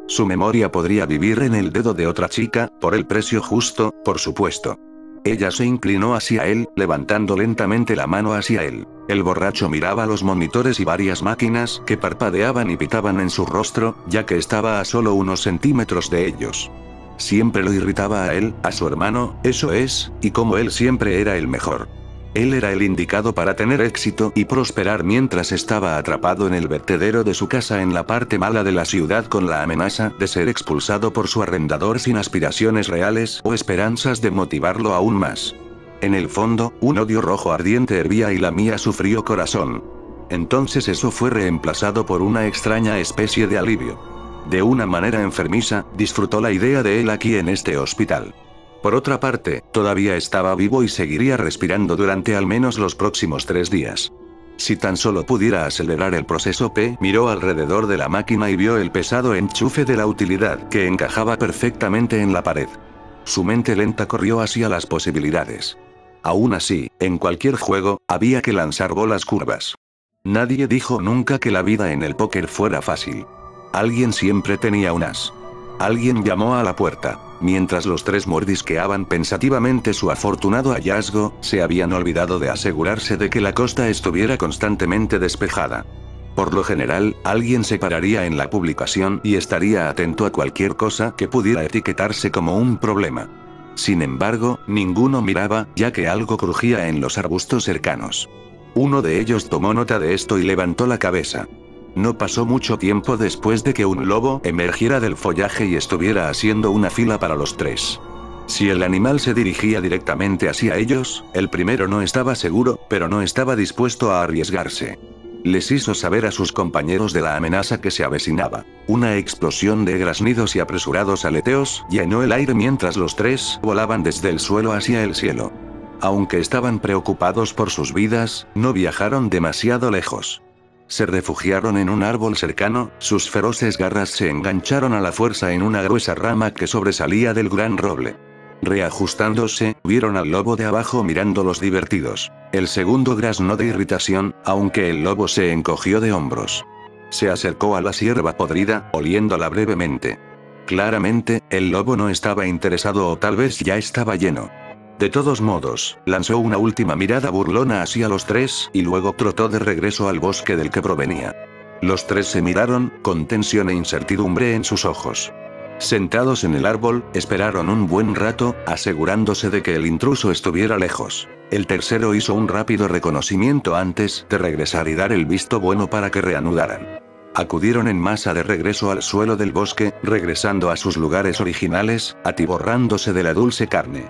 Su memoria podría vivir en el dedo de otra chica, por el precio justo, por supuesto. Ella se inclinó hacia él, levantando lentamente la mano hacia él. El borracho miraba los monitores y varias máquinas que parpadeaban y pitaban en su rostro, ya que estaba a solo unos centímetros de ellos. Siempre lo irritaba a él, a su hermano, eso es, y como él siempre era el mejor. Él era el indicado para tener éxito y prosperar mientras estaba atrapado en el vertedero de su casa en la parte mala de la ciudad con la amenaza de ser expulsado por su arrendador sin aspiraciones reales o esperanzas de motivarlo aún más. En el fondo, un odio rojo ardiente hervía y lamía su frío corazón. Entonces eso fue reemplazado por una extraña especie de alivio. De una manera enfermiza, disfrutó la idea de él aquí en este hospital. Por otra parte, todavía estaba vivo y seguiría respirando durante al menos los próximos 3 días. Si tan solo pudiera acelerar el proceso miró alrededor de la máquina y vio el pesado enchufe de la utilidad que encajaba perfectamente en la pared. Su mente lenta corrió hacia las posibilidades. Aún así, en cualquier juego, había que lanzar bolas curvas. Nadie dijo nunca que la vida en el póker fuera fácil. Alguien siempre tenía un as. Alguien llamó a la puerta. Mientras los tres mordisqueaban pensativamente su afortunado hallazgo, se habían olvidado de asegurarse de que la costa estuviera constantemente despejada. Por lo general, alguien se pararía en la publicación y estaría atento a cualquier cosa que pudiera etiquetarse como un problema. Sin embargo, ninguno miraba, ya que algo crujía en los arbustos cercanos. Uno de ellos tomó nota de esto y levantó la cabeza. No pasó mucho tiempo después de que un lobo emergiera del follaje y estuviera haciendo una fila para los tres. Si el animal se dirigía directamente hacia ellos, el primero no estaba seguro, pero no estaba dispuesto a arriesgarse. Les hizo saber a sus compañeros de la amenaza que se avecinaba. Una explosión de graznidos y apresurados aleteos llenó el aire mientras los tres volaban desde el suelo hacia el cielo. Aunque estaban preocupados por sus vidas, no viajaron demasiado lejos. Se refugiaron en un árbol cercano, sus feroces garras se engancharon a la fuerza en una gruesa rama que sobresalía del gran roble. Reajustándose, vieron al lobo de abajo mirándolos divertidos. El segundo graznó de irritación, aunque el lobo se encogió de hombros. Se acercó a la hierba podrida, oliéndola brevemente. Claramente, el lobo no estaba interesado o tal vez ya estaba lleno. De todos modos, lanzó una última mirada burlona hacia los tres y luego trotó de regreso al bosque del que provenía. Los tres se miraron, con tensión e incertidumbre en sus ojos. Sentados en el árbol, esperaron un buen rato, asegurándose de que el intruso estuviera lejos. El tercero hizo un rápido reconocimiento antes de regresar y dar el visto bueno para que reanudaran. Acudieron en masa de regreso al suelo del bosque, regresando a sus lugares originales, atiborrándose de la dulce carne.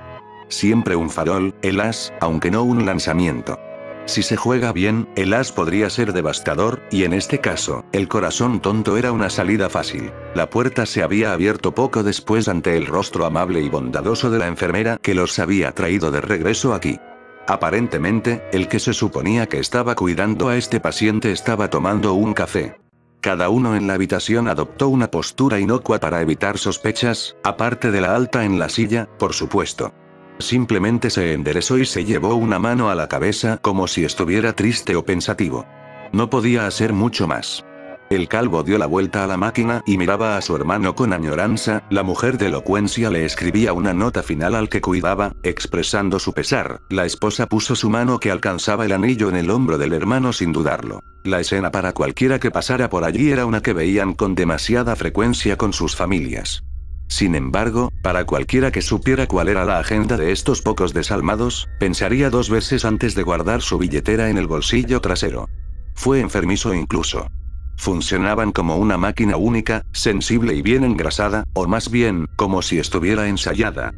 Siempre un farol, el as, aunque no un lanzamiento. Si se juega bien, el as podría ser devastador, y en este caso, el corazón tonto era una salida fácil. La puerta se había abierto poco después ante el rostro amable y bondadoso de la enfermera que los había traído de regreso aquí. Aparentemente, el que se suponía que estaba cuidando a este paciente estaba tomando un café. Cada uno en la habitación adoptó una postura inocua para evitar sospechas, aparte de la alta en la silla, por supuesto. Simplemente se enderezó y se llevó una mano a la cabeza como si estuviera triste o pensativo. No podía hacer mucho más. El calvo dio la vuelta a la máquina y miraba a su hermano con añoranza. La mujer de elocuencia le escribía una nota final al que cuidaba, expresando su pesar. La esposa puso su mano que alcanzaba el anillo en el hombro del hermano sin dudarlo. La escena para cualquiera que pasara por allí era una que veían con demasiada frecuencia con sus familias. Sin embargo, para cualquiera que supiera cuál era la agenda de estos pocos desalmados, pensaría dos veces antes de guardar su billetera en el bolsillo trasero. Fue enfermizo incluso. Funcionaban como una máquina única, sensible y bien engrasada, o más bien, como si estuviera ensayada.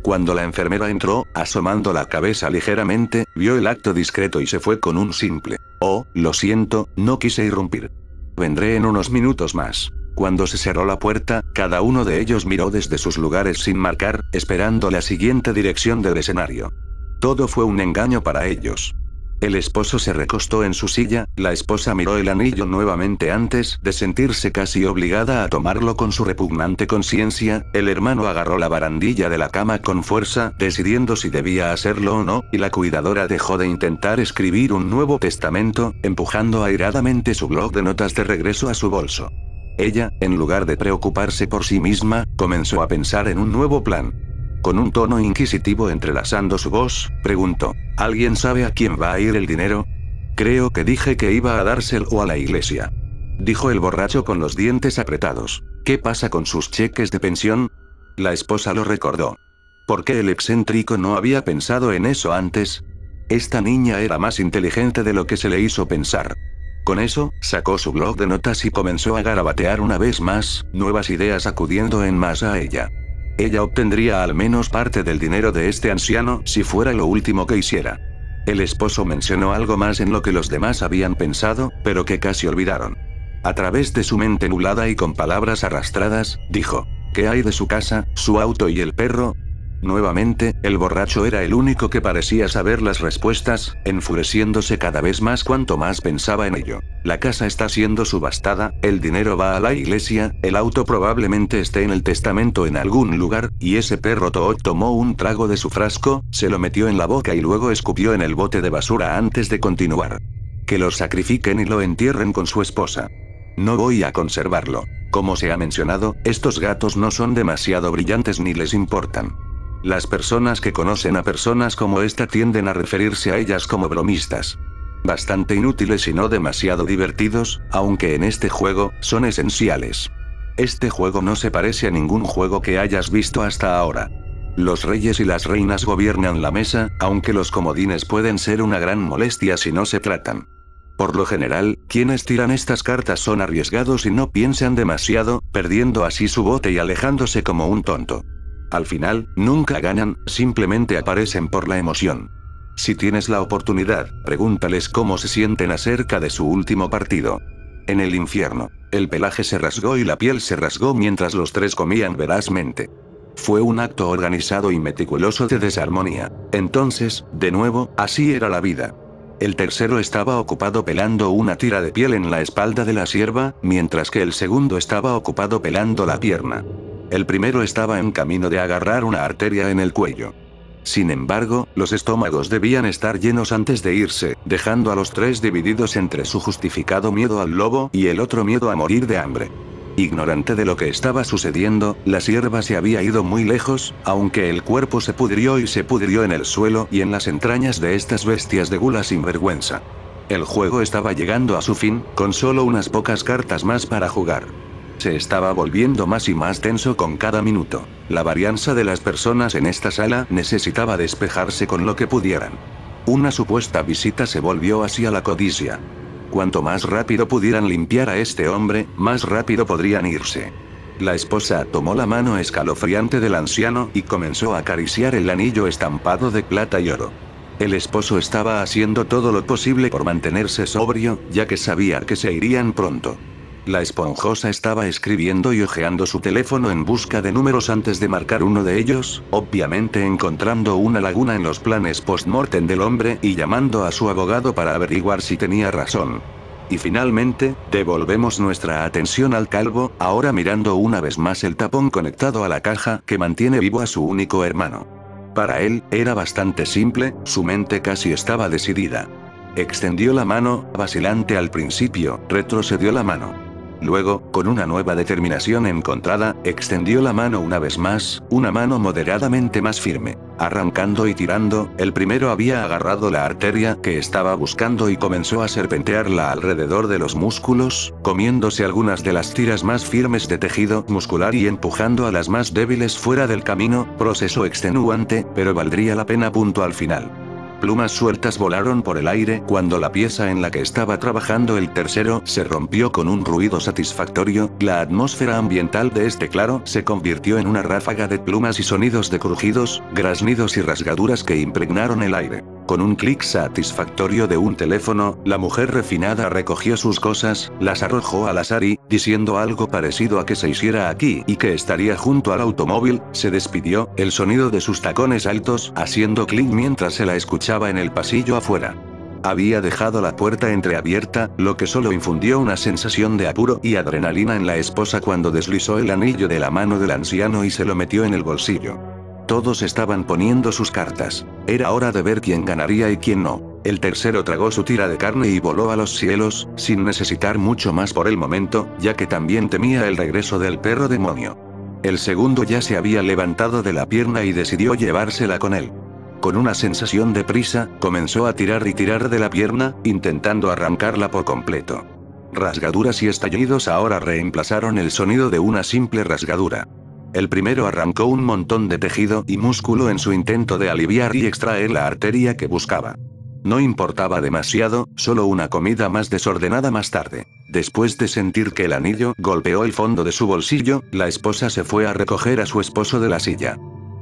Cuando la enfermera entró, asomando la cabeza ligeramente, vio el acto discreto y se fue con un simple: "Oh, lo siento, no quise irrumpir. Vendré en unos minutos más". Cuando se cerró la puerta, cada uno de ellos miró desde sus lugares sin marcar, esperando la siguiente dirección del escenario. Todo fue un engaño para ellos. El esposo se recostó en su silla, la esposa miró el anillo nuevamente antes de sentirse casi obligada a tomarlo con su repugnante conciencia. El hermano agarró la barandilla de la cama con fuerza, decidiendo si debía hacerlo o no, y la cuidadora dejó de intentar escribir un nuevo testamento, empujando airadamente su bloc de notas de regreso a su bolso. Ella, en lugar de preocuparse por sí misma, comenzó a pensar en un nuevo plan. Con un tono inquisitivo entrelazando su voz, preguntó: ¿alguien sabe a quién va a ir el dinero? Creo que dije que iba a dárselo a la iglesia, dijo el borracho con los dientes apretados. ¿Qué pasa con sus cheques de pensión? La esposa lo recordó. ¿Por qué el excéntrico no había pensado en eso antes? Esta niña era más inteligente de lo que se le hizo pensar. Con eso, sacó su bloc de notas y comenzó a garabatear una vez más, nuevas ideas acudiendo en masa a ella. Ella obtendría al menos parte del dinero de este anciano si fuera lo último que hiciera. El esposo mencionó algo más en lo que los demás habían pensado, pero que casi olvidaron. A través de su mente nublada y con palabras arrastradas, dijo: ¿qué hay de su casa, su auto y el perro? Nuevamente, el borracho era el único que parecía saber las respuestas, enfureciéndose cada vez más cuanto más pensaba en ello. La casa está siendo subastada, el dinero va a la iglesia, el auto probablemente esté en el testamento en algún lugar, y ese perro Toad tomó un trago de su frasco, se lo metió en la boca y luego escupió en el bote de basura antes de continuar. Que lo sacrifiquen y lo entierren con su esposa. No voy a conservarlo. Como se ha mencionado, estos gatos no son demasiado brillantes ni les importan. Las personas que conocen a personas como esta tienden a referirse a ellas como bromistas. Bastante inútiles y no demasiado divertidos, aunque en este juego, son esenciales. Este juego no se parece a ningún juego que hayas visto hasta ahora. Los reyes y las reinas gobiernan la mesa, aunque los comodines pueden ser una gran molestia si no se tratan. Por lo general, quienes tiran estas cartas son arriesgados y no piensan demasiado, perdiendo así su bote y alejándose como un tonto. Al final, nunca ganan, simplemente aparecen por la emoción. Si tienes la oportunidad, pregúntales cómo se sienten acerca de su último partido. En el infierno, el pelaje se rasgó y la piel se rasgó mientras los tres comían vorazmente. Fue un acto organizado y meticuloso de desarmonía. Entonces, de nuevo, así era la vida. El tercero estaba ocupado pelando una tira de piel en la espalda de la sierva, mientras que el segundo estaba ocupado pelando la pierna. El primero estaba en camino de agarrar una arteria en el cuello. Sin embargo, los estómagos debían estar llenos antes de irse, dejando a los tres divididos entre su justificado miedo al lobo y el otro miedo a morir de hambre. Ignorante de lo que estaba sucediendo, la sierva se había ido muy lejos, aunque el cuerpo se pudrió y se pudrió en el suelo y en las entrañas de estas bestias de gula sin vergüenza. El juego estaba llegando a su fin, con solo unas pocas cartas más para jugar. Se estaba volviendo más y más tenso con cada minuto. La varianza de las personas en esta sala necesitaba despejarse con lo que pudieran. Una supuesta visita se volvió hacia la codicia. Cuanto más rápido pudieran limpiar a este hombre, más rápido podrían irse. La esposa tomó la mano escalofriante del anciano y comenzó a acariciar el anillo estampado de plata y oro. El esposo estaba haciendo todo lo posible por mantenerse sobrio, ya que sabía que se irían pronto. La esponjosa estaba escribiendo y hojeando su teléfono en busca de números antes de marcar uno de ellos, obviamente encontrando una laguna en los planes post-mortem del hombre y llamando a su abogado para averiguar si tenía razón. Y finalmente, devolvemos nuestra atención al calvo, ahora mirando una vez más el tapón conectado a la caja que mantiene vivo a su único hermano. Para él, era bastante simple, su mente casi estaba decidida. Extendió la mano, vacilante al principio, retrocedió la mano. Luego, con una nueva determinación encontrada, extendió la mano una vez más, una mano moderadamente más firme. Arrancando y tirando, el primero había agarrado la arteria que estaba buscando y comenzó a serpentearla alrededor de los músculos, comiéndose algunas de las tiras más firmes de tejido muscular y empujando a las más débiles fuera del camino, proceso extenuante, pero valdría la pena. Al final. Plumas sueltas volaron por el aire cuando la pieza en la que estaba trabajando el tercero se rompió con un ruido satisfactorio. La atmósfera ambiental de este claro se convirtió en una ráfaga de plumas y sonidos de crujidos, graznidos y rasgaduras que impregnaron el aire. Con un clic satisfactorio de un teléfono, la mujer refinada recogió sus cosas, las arrojó al azar y, diciendo algo parecido a que se hiciera aquí y que estaría junto al automóvil, se despidió, el sonido de sus tacones altos haciendo clic mientras se la escuchaba en el pasillo afuera. Había dejado la puerta entreabierta, lo que solo infundió una sensación de apuro y adrenalina en la esposa cuando deslizó el anillo de la mano del anciano y se lo metió en el bolsillo. Todos estaban poniendo sus cartas. Era hora de ver quién ganaría y quién no. El tercero tragó su tira de carne y voló a los cielos, sin necesitar mucho más por el momento, ya que también temía el regreso del perro demonio. El segundo ya se había levantado de la pierna y decidió llevársela con él. Con una sensación de prisa, comenzó a tirar y tirar de la pierna, intentando arrancarla por completo. Rasgaduras y estallidos ahora reemplazaron el sonido de una simple rasgadura. El primero arrancó un montón de tejido y músculo en su intento de aliviar y extraer la arteria que buscaba. No importaba demasiado, solo una comida más desordenada más tarde. Después de sentir que el anillo golpeó el fondo de su bolsillo, la esposa se fue a recoger a su esposo de la silla.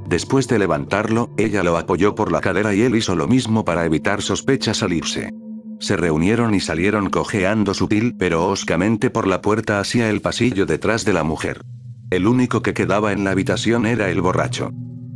Después de levantarlo, ella lo apoyó por la cadera y él hizo lo mismo para evitar sospechas al irse. Se reunieron y salieron cojeando sutil pero hoscamente por la puerta hacia el pasillo detrás de la mujer. El único que quedaba en la habitación era el borracho.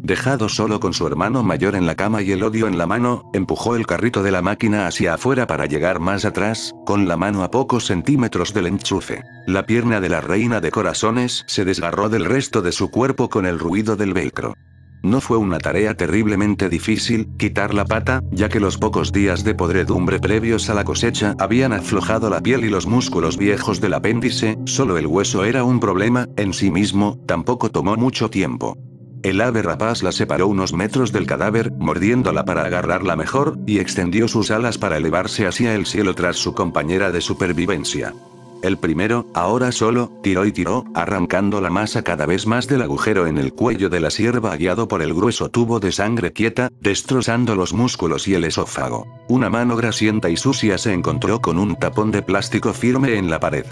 Dejado solo con su hermano mayor en la cama y el odio en la mano, empujó el carrito de la máquina hacia afuera para llegar más atrás, con la mano a pocos centímetros del enchufe. La pierna de la reina de corazones se desgarró del resto de su cuerpo con el ruido del velcro. No fue una tarea terriblemente difícil, quitar la pata, ya que los pocos días de podredumbre previos a la cosecha habían aflojado la piel y los músculos viejos del apéndice, solo el hueso era un problema, en sí mismo, tampoco tomó mucho tiempo. El ave rapaz la separó unos metros del cadáver, mordiéndola para agarrarla mejor, y extendió sus alas para elevarse hacia el cielo tras su compañera de supervivencia. El primero, ahora solo, tiró y tiró, arrancando la masa cada vez más del agujero en el cuello de la cierva guiado por el grueso tubo de sangre quieta, destrozando los músculos y el esófago. Una mano grasienta y sucia se encontró con un tapón de plástico firme en la pared.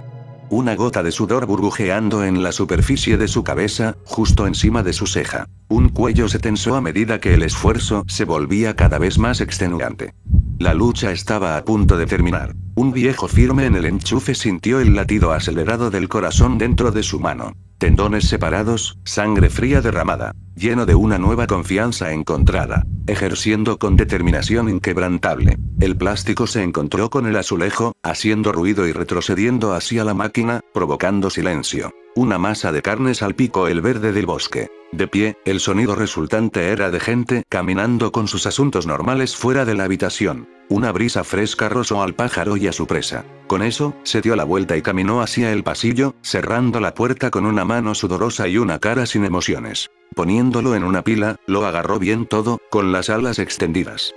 Una gota de sudor burbujeando en la superficie de su cabeza, justo encima de su ceja. Un cuello se tensó a medida que el esfuerzo se volvía cada vez más extenuante. La lucha estaba a punto de terminar. Un viejo firme en el enchufe sintió el latido acelerado del corazón dentro de su mano. Tendones separados, sangre fría derramada. Lleno de una nueva confianza encontrada. Ejerciendo con determinación inquebrantable. El plástico se encontró con el azulejo, haciendo ruido y retrocediendo hacia la máquina, provocando silencio. Una masa de carne salpicó el verde del bosque. De pie, el sonido resultante era de gente caminando con sus asuntos normales fuera de la habitación. Una brisa fresca rozó al pájaro y a su presa. Con eso, se dio la vuelta y caminó hacia el pasillo, cerrando la puerta con una mano sudorosa y una cara sin emociones. Poniéndolo en una pila, lo agarró bien todo, con las alas extendidas.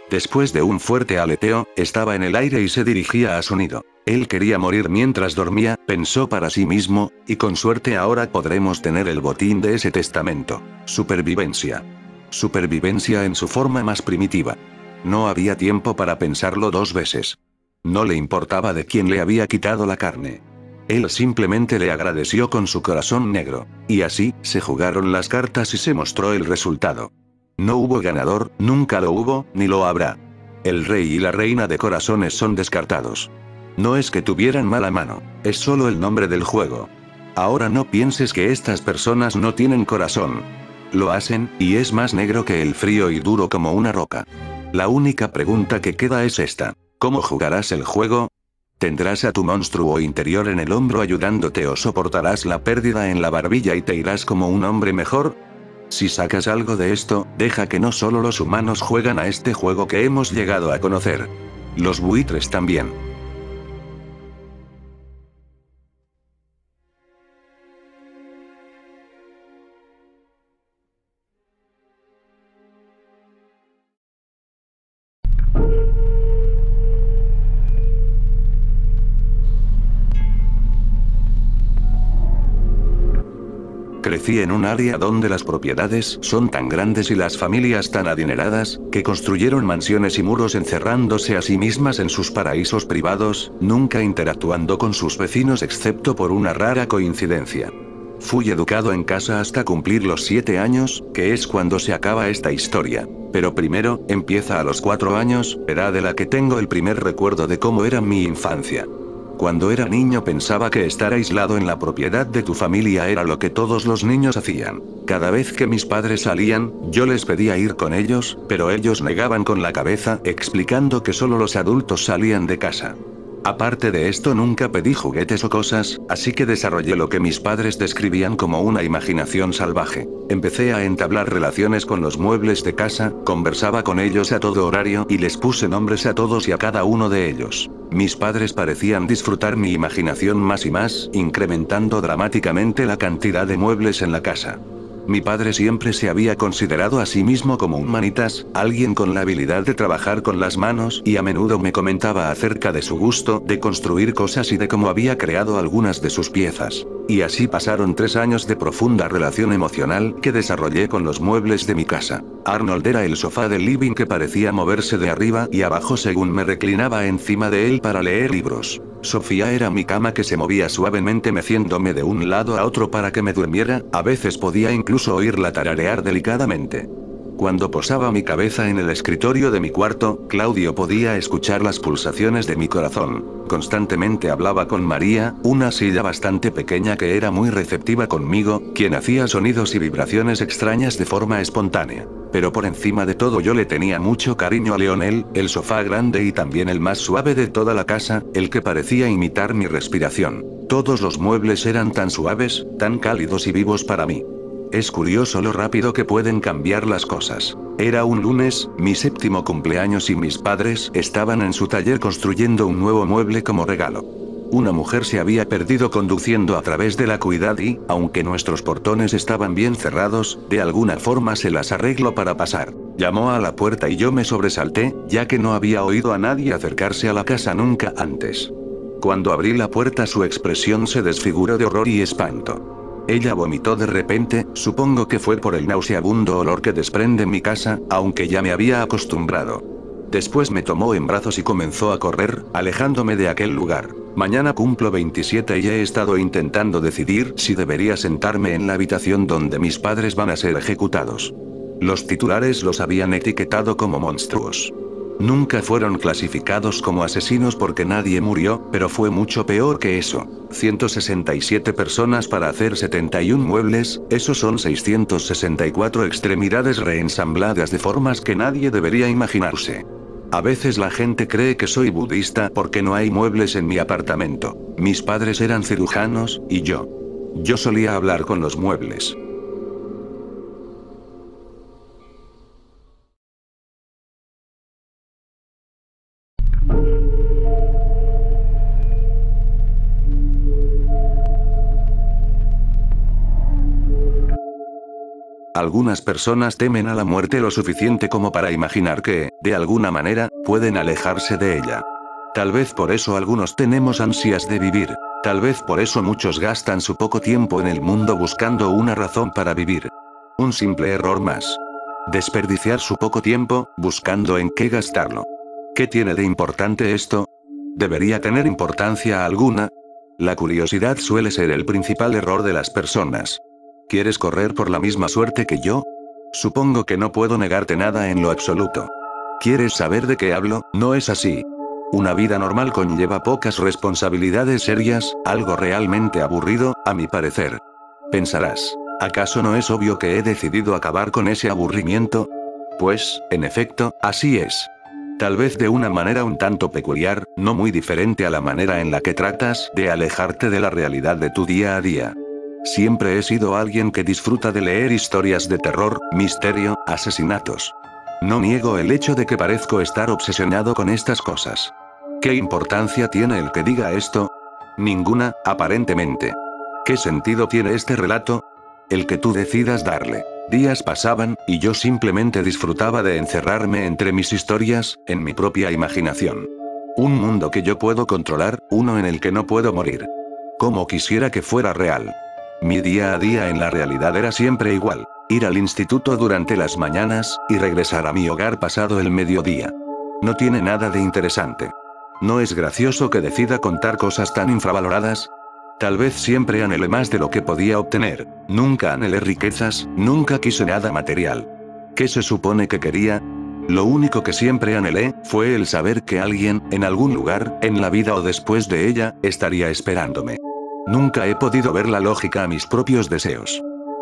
Después de un fuerte aleteo, estaba en el aire y se dirigía a su nido. Él quería morir mientras dormía, pensó para sí mismo, y con suerte ahora podremos tener el botín de ese testamento. Supervivencia. Supervivencia en su forma más primitiva. No había tiempo para pensarlo dos veces. No le importaba de quién le había quitado la carne. Él simplemente le agradeció con su corazón negro. Y así, se jugaron las cartas y se mostró el resultado. No hubo ganador, nunca lo hubo, ni lo habrá. El rey y la reina de corazones son descartados. No es que tuvieran mala mano, es solo el nombre del juego. Ahora no pienses que estas personas no tienen corazón. Lo hacen, y es más negro que el frío y duro como una roca. La única pregunta que queda es esta. ¿Cómo jugarás el juego? ¿Tendrás a tu monstruo interior en el hombro ayudándote o soportarás la pérdida en la barbilla y te irás como un hombre mejor? Si sacas algo de esto, deja que no solo los humanos juegan a este juego que hemos llegado a conocer. Los buitres también. Crecí en un área donde las propiedades son tan grandes y las familias tan adineradas, que construyeron mansiones y muros encerrándose a sí mismas en sus paraísos privados, nunca interactuando con sus vecinos excepto por una rara coincidencia. Fui educado en casa hasta cumplir los 7 años, que es cuando se acaba esta historia. Pero primero, empieza a los 4 años, edad de la que tengo el primer recuerdo de cómo era mi infancia. Cuando era niño pensaba que estar aislado en la propiedad de tu familia era lo que todos los niños hacían. Cada vez que mis padres salían, yo les pedía ir con ellos, pero ellos negaban con la cabeza, explicando que solo los adultos salían de casa. Aparte de esto nunca pedí juguetes o cosas, así que desarrollé lo que mis padres describían como una imaginación salvaje. Empecé a entablar relaciones con los muebles de casa, conversaba con ellos a todo horario y les puse nombres a todos y a cada uno de ellos. Mis padres parecían disfrutar mi imaginación más y más, incrementando dramáticamente la cantidad de muebles en la casa. Mi padre siempre se había considerado a sí mismo como un manitas, alguien con la habilidad de trabajar con las manos, y a menudo me comentaba acerca de su gusto de construir cosas y de cómo había creado algunas de sus piezas. Y así pasaron 3 años de profunda relación emocional que desarrollé con los muebles de mi casa. Arnold era el sofá del living que parecía moverse de arriba y abajo según me reclinaba encima de él para leer libros. Sofía era mi cama que se movía suavemente meciéndome de un lado a otro para que me durmiera, a veces podía incluso oírla tararear delicadamente. Cuando posaba mi cabeza en el escritorio de mi cuarto, Claudio podía escuchar las pulsaciones de mi corazón. Constantemente hablaba con María, una silla bastante pequeña que era muy receptiva conmigo, quien hacía sonidos y vibraciones extrañas de forma espontánea. Pero por encima de todo yo le tenía mucho cariño a Leonel, el sofá grande y también el más suave de toda la casa, el que parecía imitar mi respiración. Todos los muebles eran tan suaves, tan cálidos y vivos para mí. Es curioso lo rápido que pueden cambiar las cosas. Era un lunes, mi 7º cumpleaños y mis padres estaban en su taller construyendo un nuevo mueble como regalo. Una mujer se había perdido conduciendo a través de la ciudad y, aunque nuestros portones estaban bien cerrados, de alguna forma se las arregló para pasar. Llamó a la puerta y yo me sobresalté, ya que no había oído a nadie acercarse a la casa nunca antes. Cuando abrí la puerta su expresión se desfiguró de horror y espanto. Ella vomitó de repente, supongo que fue por el nauseabundo olor que desprende mi casa, aunque ya me había acostumbrado. Después me tomó en brazos y comenzó a correr, alejándome de aquel lugar. Mañana cumplo 27 y he estado intentando decidir si debería sentarme en la habitación donde mis padres van a ser ejecutados. Los titulares los habían etiquetado como monstruos. Nunca fueron clasificados como asesinos porque nadie murió, pero fue mucho peor que eso. 167 personas para hacer 71 muebles, esos son 664 extremidades reensambladas de formas que nadie debería imaginarse. A veces la gente cree que soy budista porque no hay muebles en mi apartamento. Mis padres eran cirujanos, y yo solía hablar con los muebles. Algunas personas temen a la muerte lo suficiente como para imaginar que, de alguna manera, pueden alejarse de ella. Tal vez por eso algunos tenemos ansias de vivir. Tal vez por eso muchos gastan su poco tiempo en el mundo buscando una razón para vivir. Un simple error más. Desperdiciar su poco tiempo, buscando en qué gastarlo. ¿Qué tiene de importante esto? ¿Debería tener importancia alguna? La curiosidad suele ser el principal error de las personas. ¿Quieres correr por la misma suerte que yo? Supongo que no puedo negarte nada en lo absoluto. ¿Quieres saber de qué hablo? No es así. Una vida normal conlleva pocas responsabilidades serias, algo realmente aburrido, a mi parecer. Pensarás, ¿acaso no es obvio que he decidido acabar con ese aburrimiento? Pues, en efecto, así es. Tal vez de una manera un tanto peculiar, no muy diferente a la manera en la que tratas de alejarte de la realidad de tu día a día. Siempre he sido alguien que disfruta de leer historias de terror, misterio, asesinatos. No niego el hecho de que parezco estar obsesionado con estas cosas. ¿Qué importancia tiene el que diga esto? Ninguna, aparentemente. ¿Qué sentido tiene este relato? El que tú decidas darle. Días pasaban, y yo simplemente disfrutaba de encerrarme entre mis historias, en mi propia imaginación. Un mundo que yo puedo controlar, uno en el que no puedo morir. Como quisiera que fuera real. Mi día a día en la realidad era siempre igual. Ir al instituto durante las mañanas, y regresar a mi hogar pasado el mediodía. No tiene nada de interesante. ¿No es gracioso que decida contar cosas tan infravaloradas? Tal vez siempre anhelé más de lo que podía obtener. Nunca anhelé riquezas, nunca quise nada material. ¿Qué se supone que quería? Lo único que siempre anhelé, fue el saber que alguien, en algún lugar, en la vida o después de ella, estaría esperándome. Nunca he podido ver la lógica a mis propios deseos.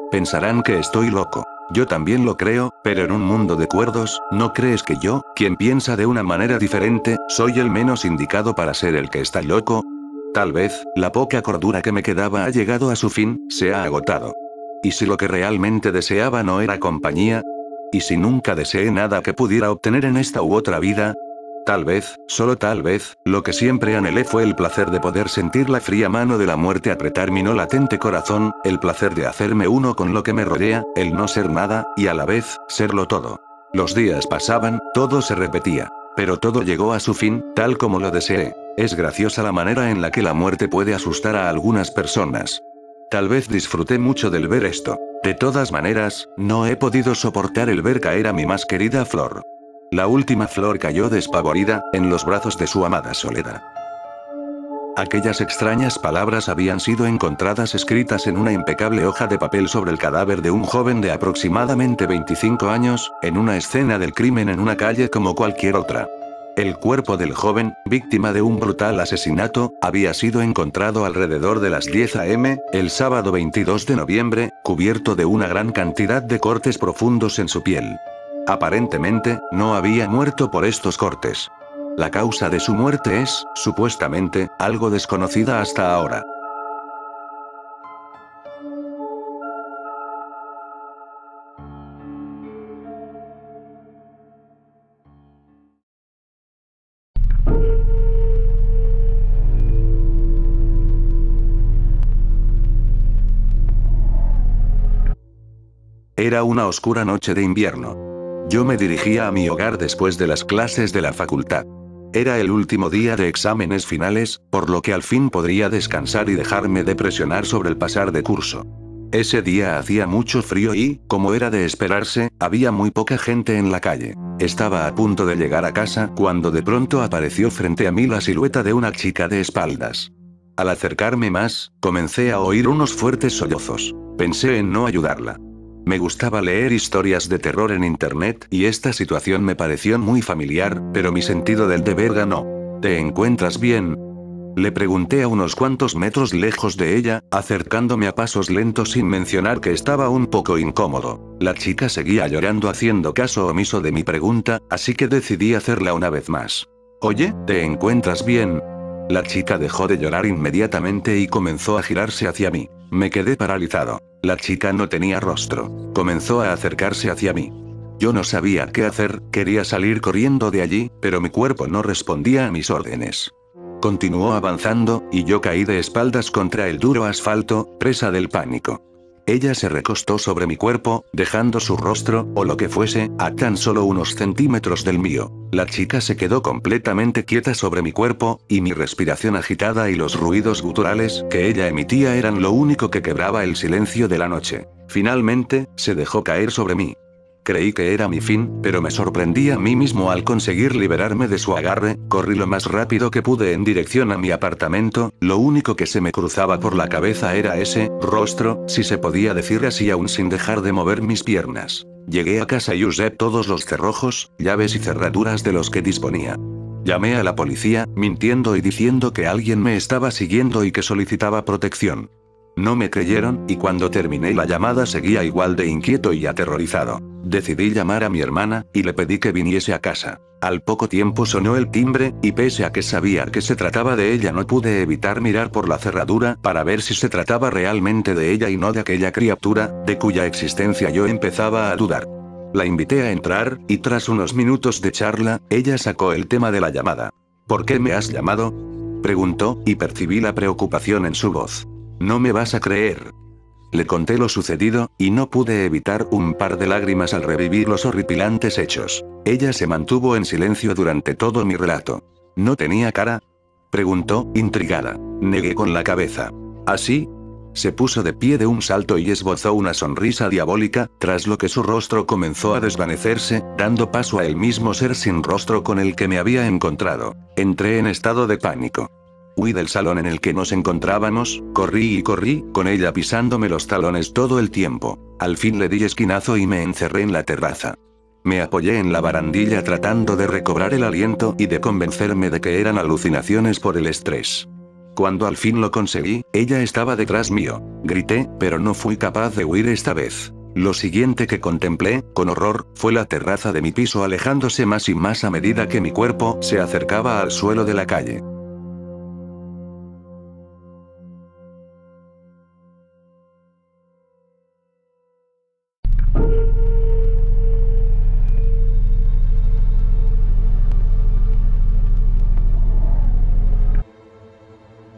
Pensarán que estoy loco. Yo también lo creo, pero en un mundo de cuerdos, ¿no crees que yo, quien piensa de una manera diferente, soy el menos indicado para ser el que está loco? Tal vez, la poca cordura que me quedaba ha llegado a su fin, se ha agotado. ¿Y si lo que realmente deseaba no era compañía? ¿Y si nunca deseé nada que pudiera obtener en esta u otra vida? Tal vez, solo tal vez, lo que siempre anhelé fue el placer de poder sentir la fría mano de la muerte apretar mi no latente corazón, el placer de hacerme uno con lo que me rodea, el no ser nada, y a la vez, serlo todo. Los días pasaban, todo se repetía. Pero todo llegó a su fin, tal como lo deseé. Es graciosa la manera en la que la muerte puede asustar a algunas personas. Tal vez disfruté mucho del ver esto. De todas maneras, no he podido soportar el ver caer a mi más querida flor. La última flor cayó despavorida, en los brazos de su amada Soledad. Aquellas extrañas palabras habían sido encontradas escritas en una impecable hoja de papel sobre el cadáver de un joven de aproximadamente 25 años, en una escena del crimen en una calle como cualquier otra. El cuerpo del joven, víctima de un brutal asesinato, había sido encontrado alrededor de las 10 a.m., el sábado 22 de noviembre, cubierto de una gran cantidad de cortes profundos en su piel. Aparentemente, no había muerto por estos cortes. La causa de su muerte es, supuestamente, algo desconocida hasta ahora. Era una oscura noche de invierno. Yo me dirigía a mi hogar después de las clases de la facultad. Era el último día de exámenes finales, por lo que al fin podría descansar y dejarme de presionar sobre el pasar de curso. Ese día hacía mucho frío y, como era de esperarse, había muy poca gente en la calle. Estaba a punto de llegar a casa cuando de pronto apareció frente a mí la silueta de una chica de espaldas. Al acercarme más, comencé a oír unos fuertes sollozos. Pensé en no ayudarla. Me gustaba leer historias de terror en internet y esta situación me pareció muy familiar, pero mi sentido del deber ganó. ¿Te encuentras bien?, le pregunté a unos cuantos metros lejos de ella, acercándome a pasos lentos sin mencionar que estaba un poco incómodo. La chica seguía llorando haciendo caso omiso de mi pregunta, así que decidí hacerla una vez más. Oye, ¿te encuentras bien? La chica dejó de llorar inmediatamente y comenzó a girarse hacia mí. Me quedé paralizado. La chica no tenía rostro. Comenzó a acercarse hacia mí. Yo no sabía qué hacer, quería salir corriendo de allí, pero mi cuerpo no respondía a mis órdenes. Continuó avanzando, y yo caí de espaldas contra el duro asfalto, presa del pánico. Ella se recostó sobre mi cuerpo, dejando su rostro, o lo que fuese, a tan solo unos centímetros del mío. La chica se quedó completamente quieta sobre mi cuerpo, y mi respiración agitada y los ruidos guturales que ella emitía eran lo único que quebraba el silencio de la noche. Finalmente, se dejó caer sobre mí. Creí que era mi fin, pero me sorprendí a mí mismo al conseguir liberarme de su agarre. Corrí lo más rápido que pude en dirección a mi apartamento, lo único que se me cruzaba por la cabeza era ese rostro, si se podía decir así aún sin dejar de mover mis piernas. Llegué a casa y usé todos los cerrojos, llaves y cerraduras de los que disponía. Llamé a la policía, mintiendo y diciendo que alguien me estaba siguiendo y que solicitaba protección. No me creyeron, y cuando terminé la llamada seguía igual de inquieto y aterrorizado. Decidí llamar a mi hermana, y le pedí que viniese a casa. Al poco tiempo sonó el timbre, y pese a que sabía que se trataba de ella no pude evitar mirar por la cerradura para ver si se trataba realmente de ella y no de aquella criatura, de cuya existencia yo empezaba a dudar. La invité a entrar, y tras unos minutos de charla, ella sacó el tema de la llamada. ¿Por qué me has llamado?, preguntó, y percibí la preocupación en su voz. No me vas a creer. Le conté lo sucedido, y no pude evitar un par de lágrimas al revivir los horripilantes hechos. Ella se mantuvo en silencio durante todo mi relato. ¿No tenía cara?, preguntó, intrigada. Negué con la cabeza. ¿Así? Se puso de pie de un salto y esbozó una sonrisa diabólica, tras lo que su rostro comenzó a desvanecerse, dando paso a el mismo ser sin rostro con el que me había encontrado. Entré en estado de pánico. Huí del salón en el que nos encontrábamos, corrí y corrí, con ella pisándome los talones todo el tiempo. Al fin le di esquinazo y me encerré en la terraza. Me apoyé en la barandilla tratando de recobrar el aliento y de convencerme de que eran alucinaciones por el estrés. Cuando al fin lo conseguí, ella estaba detrás mío. Grité, pero no fui capaz de huir esta vez. Lo siguiente que contemplé, con horror, fue la terraza de mi piso alejándose más y más a medida que mi cuerpo se acercaba al suelo de la calle.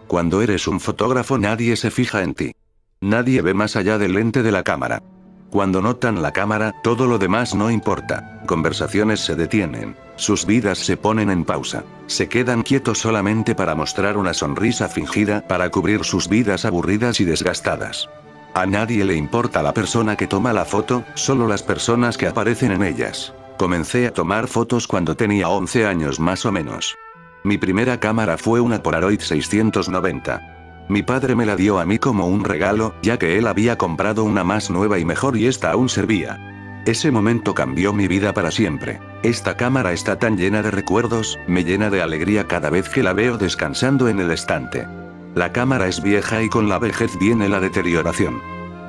Cuando eres un fotógrafo nadie se fija en ti. Nadie ve más allá del lente de la cámara. Cuando notan la cámara, todo lo demás no importa. Conversaciones se detienen. Sus vidas se ponen en pausa. Se quedan quietos solamente para mostrar una sonrisa fingida para cubrir sus vidas aburridas y desgastadas. A nadie le importa la persona que toma la foto, solo las personas que aparecen en ellas. Comencé a tomar fotos cuando tenía 11 años más o menos. Mi primera cámara fue una Polaroid 690. Mi padre me la dio a mí como un regalo, ya que él había comprado una más nueva y mejor y esta aún servía. Ese momento cambió mi vida para siempre. Esta cámara está tan llena de recuerdos, me llena de alegría cada vez que la veo descansando en el estante. La cámara es vieja y con la vejez viene la deterioración.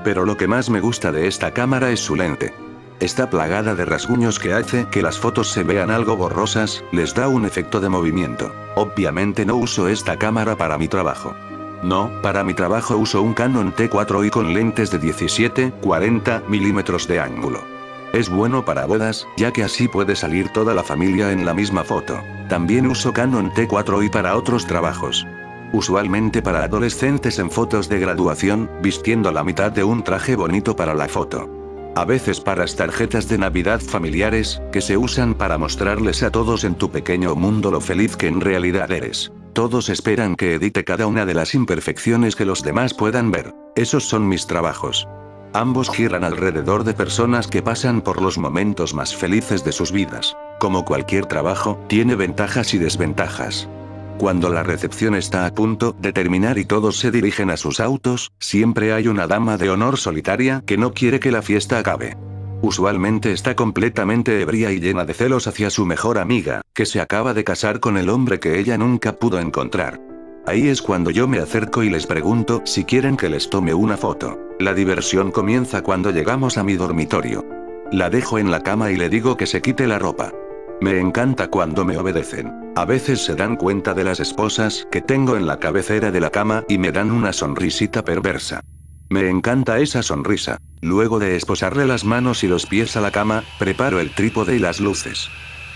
Pero lo que más me gusta de esta cámara es su lente. Está plagada de rasguños que hace que las fotos se vean algo borrosas, les da un efecto de movimiento. Obviamente no uso esta cámara para mi trabajo. No, para mi trabajo uso un Canon T4i con lentes de 17-40 milímetros de ángulo. Es bueno para bodas, ya que así puede salir toda la familia en la misma foto. También uso Canon T4i para otros trabajos. Usualmente para adolescentes en fotos de graduación, vistiendo la mitad de un traje bonito para la foto. A veces para las tarjetas de Navidad familiares, que se usan para mostrarles a todos en tu pequeño mundo lo feliz que en realidad eres. Todos esperan que edite cada una de las imperfecciones que los demás puedan ver. Esos son mis trabajos. Ambos giran alrededor de personas que pasan por los momentos más felices de sus vidas. Como cualquier trabajo, tiene ventajas y desventajas. Cuando la recepción está a punto de terminar y todos se dirigen a sus autos, siempre hay una dama de honor solitaria que no quiere que la fiesta acabe. Usualmente está completamente ebria y llena de celos hacia su mejor amiga, que se acaba de casar con el hombre que ella nunca pudo encontrar. Ahí es cuando yo me acerco y les pregunto si quieren que les tome una foto. La diversión comienza cuando llegamos a mi dormitorio. La dejo en la cama y le digo que se quite la ropa. Me encanta cuando me obedecen. A veces se dan cuenta de las esposas que tengo en la cabecera de la cama y me dan una sonrisita perversa. Me encanta esa sonrisa. Luego de esposarle las manos y los pies a la cama, preparo el trípode y las luces.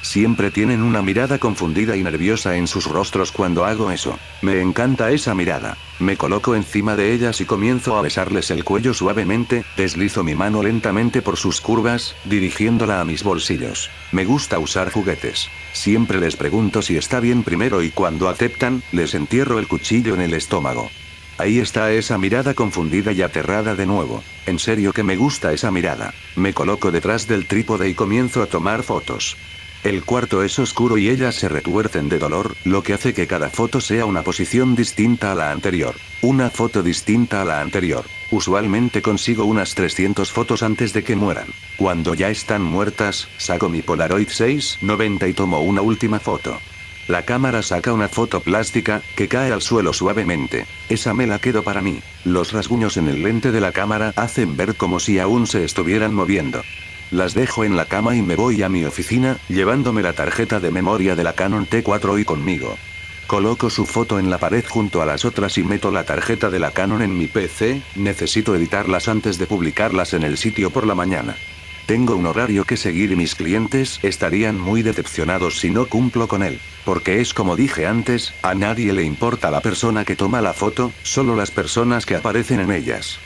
Siempre tienen una mirada confundida y nerviosa en sus rostros cuando hago eso. Me encanta esa mirada. Me coloco encima de ellas y comienzo a besarles el cuello suavemente, deslizo mi mano lentamente por sus curvas, dirigiéndola a mis bolsillos. Me gusta usar juguetes. Siempre les pregunto si está bien primero y cuando aceptan, les entierro el cuchillo en el estómago. Ahí está esa mirada confundida y aterrada de nuevo. En serio que me gusta esa mirada. Me coloco detrás del trípode y comienzo a tomar fotos. El cuarto es oscuro y ellas se retuercen de dolor, lo que hace que cada foto sea una posición distinta a la anterior. Una foto distinta a la anterior. Usualmente consigo unas 300 fotos antes de que mueran. Cuando ya están muertas, saco mi Polaroid 690 y tomo una última foto. La cámara saca una foto plástica, que cae al suelo suavemente. Esa me la quedo para mí. Los rasguños en el lente de la cámara hacen ver como si aún se estuvieran moviendo. Las dejo en la cama y me voy a mi oficina, llevándome la tarjeta de memoria de la Canon T4i conmigo. Coloco su foto en la pared junto a las otras y meto la tarjeta de la Canon en mi PC, necesito editarlas antes de publicarlas en el sitio por la mañana. Tengo un horario que seguir y mis clientes estarían muy decepcionados si no cumplo con él. Porque es como dije antes, a nadie le importa la persona que toma la foto, solo las personas que aparecen en ellas.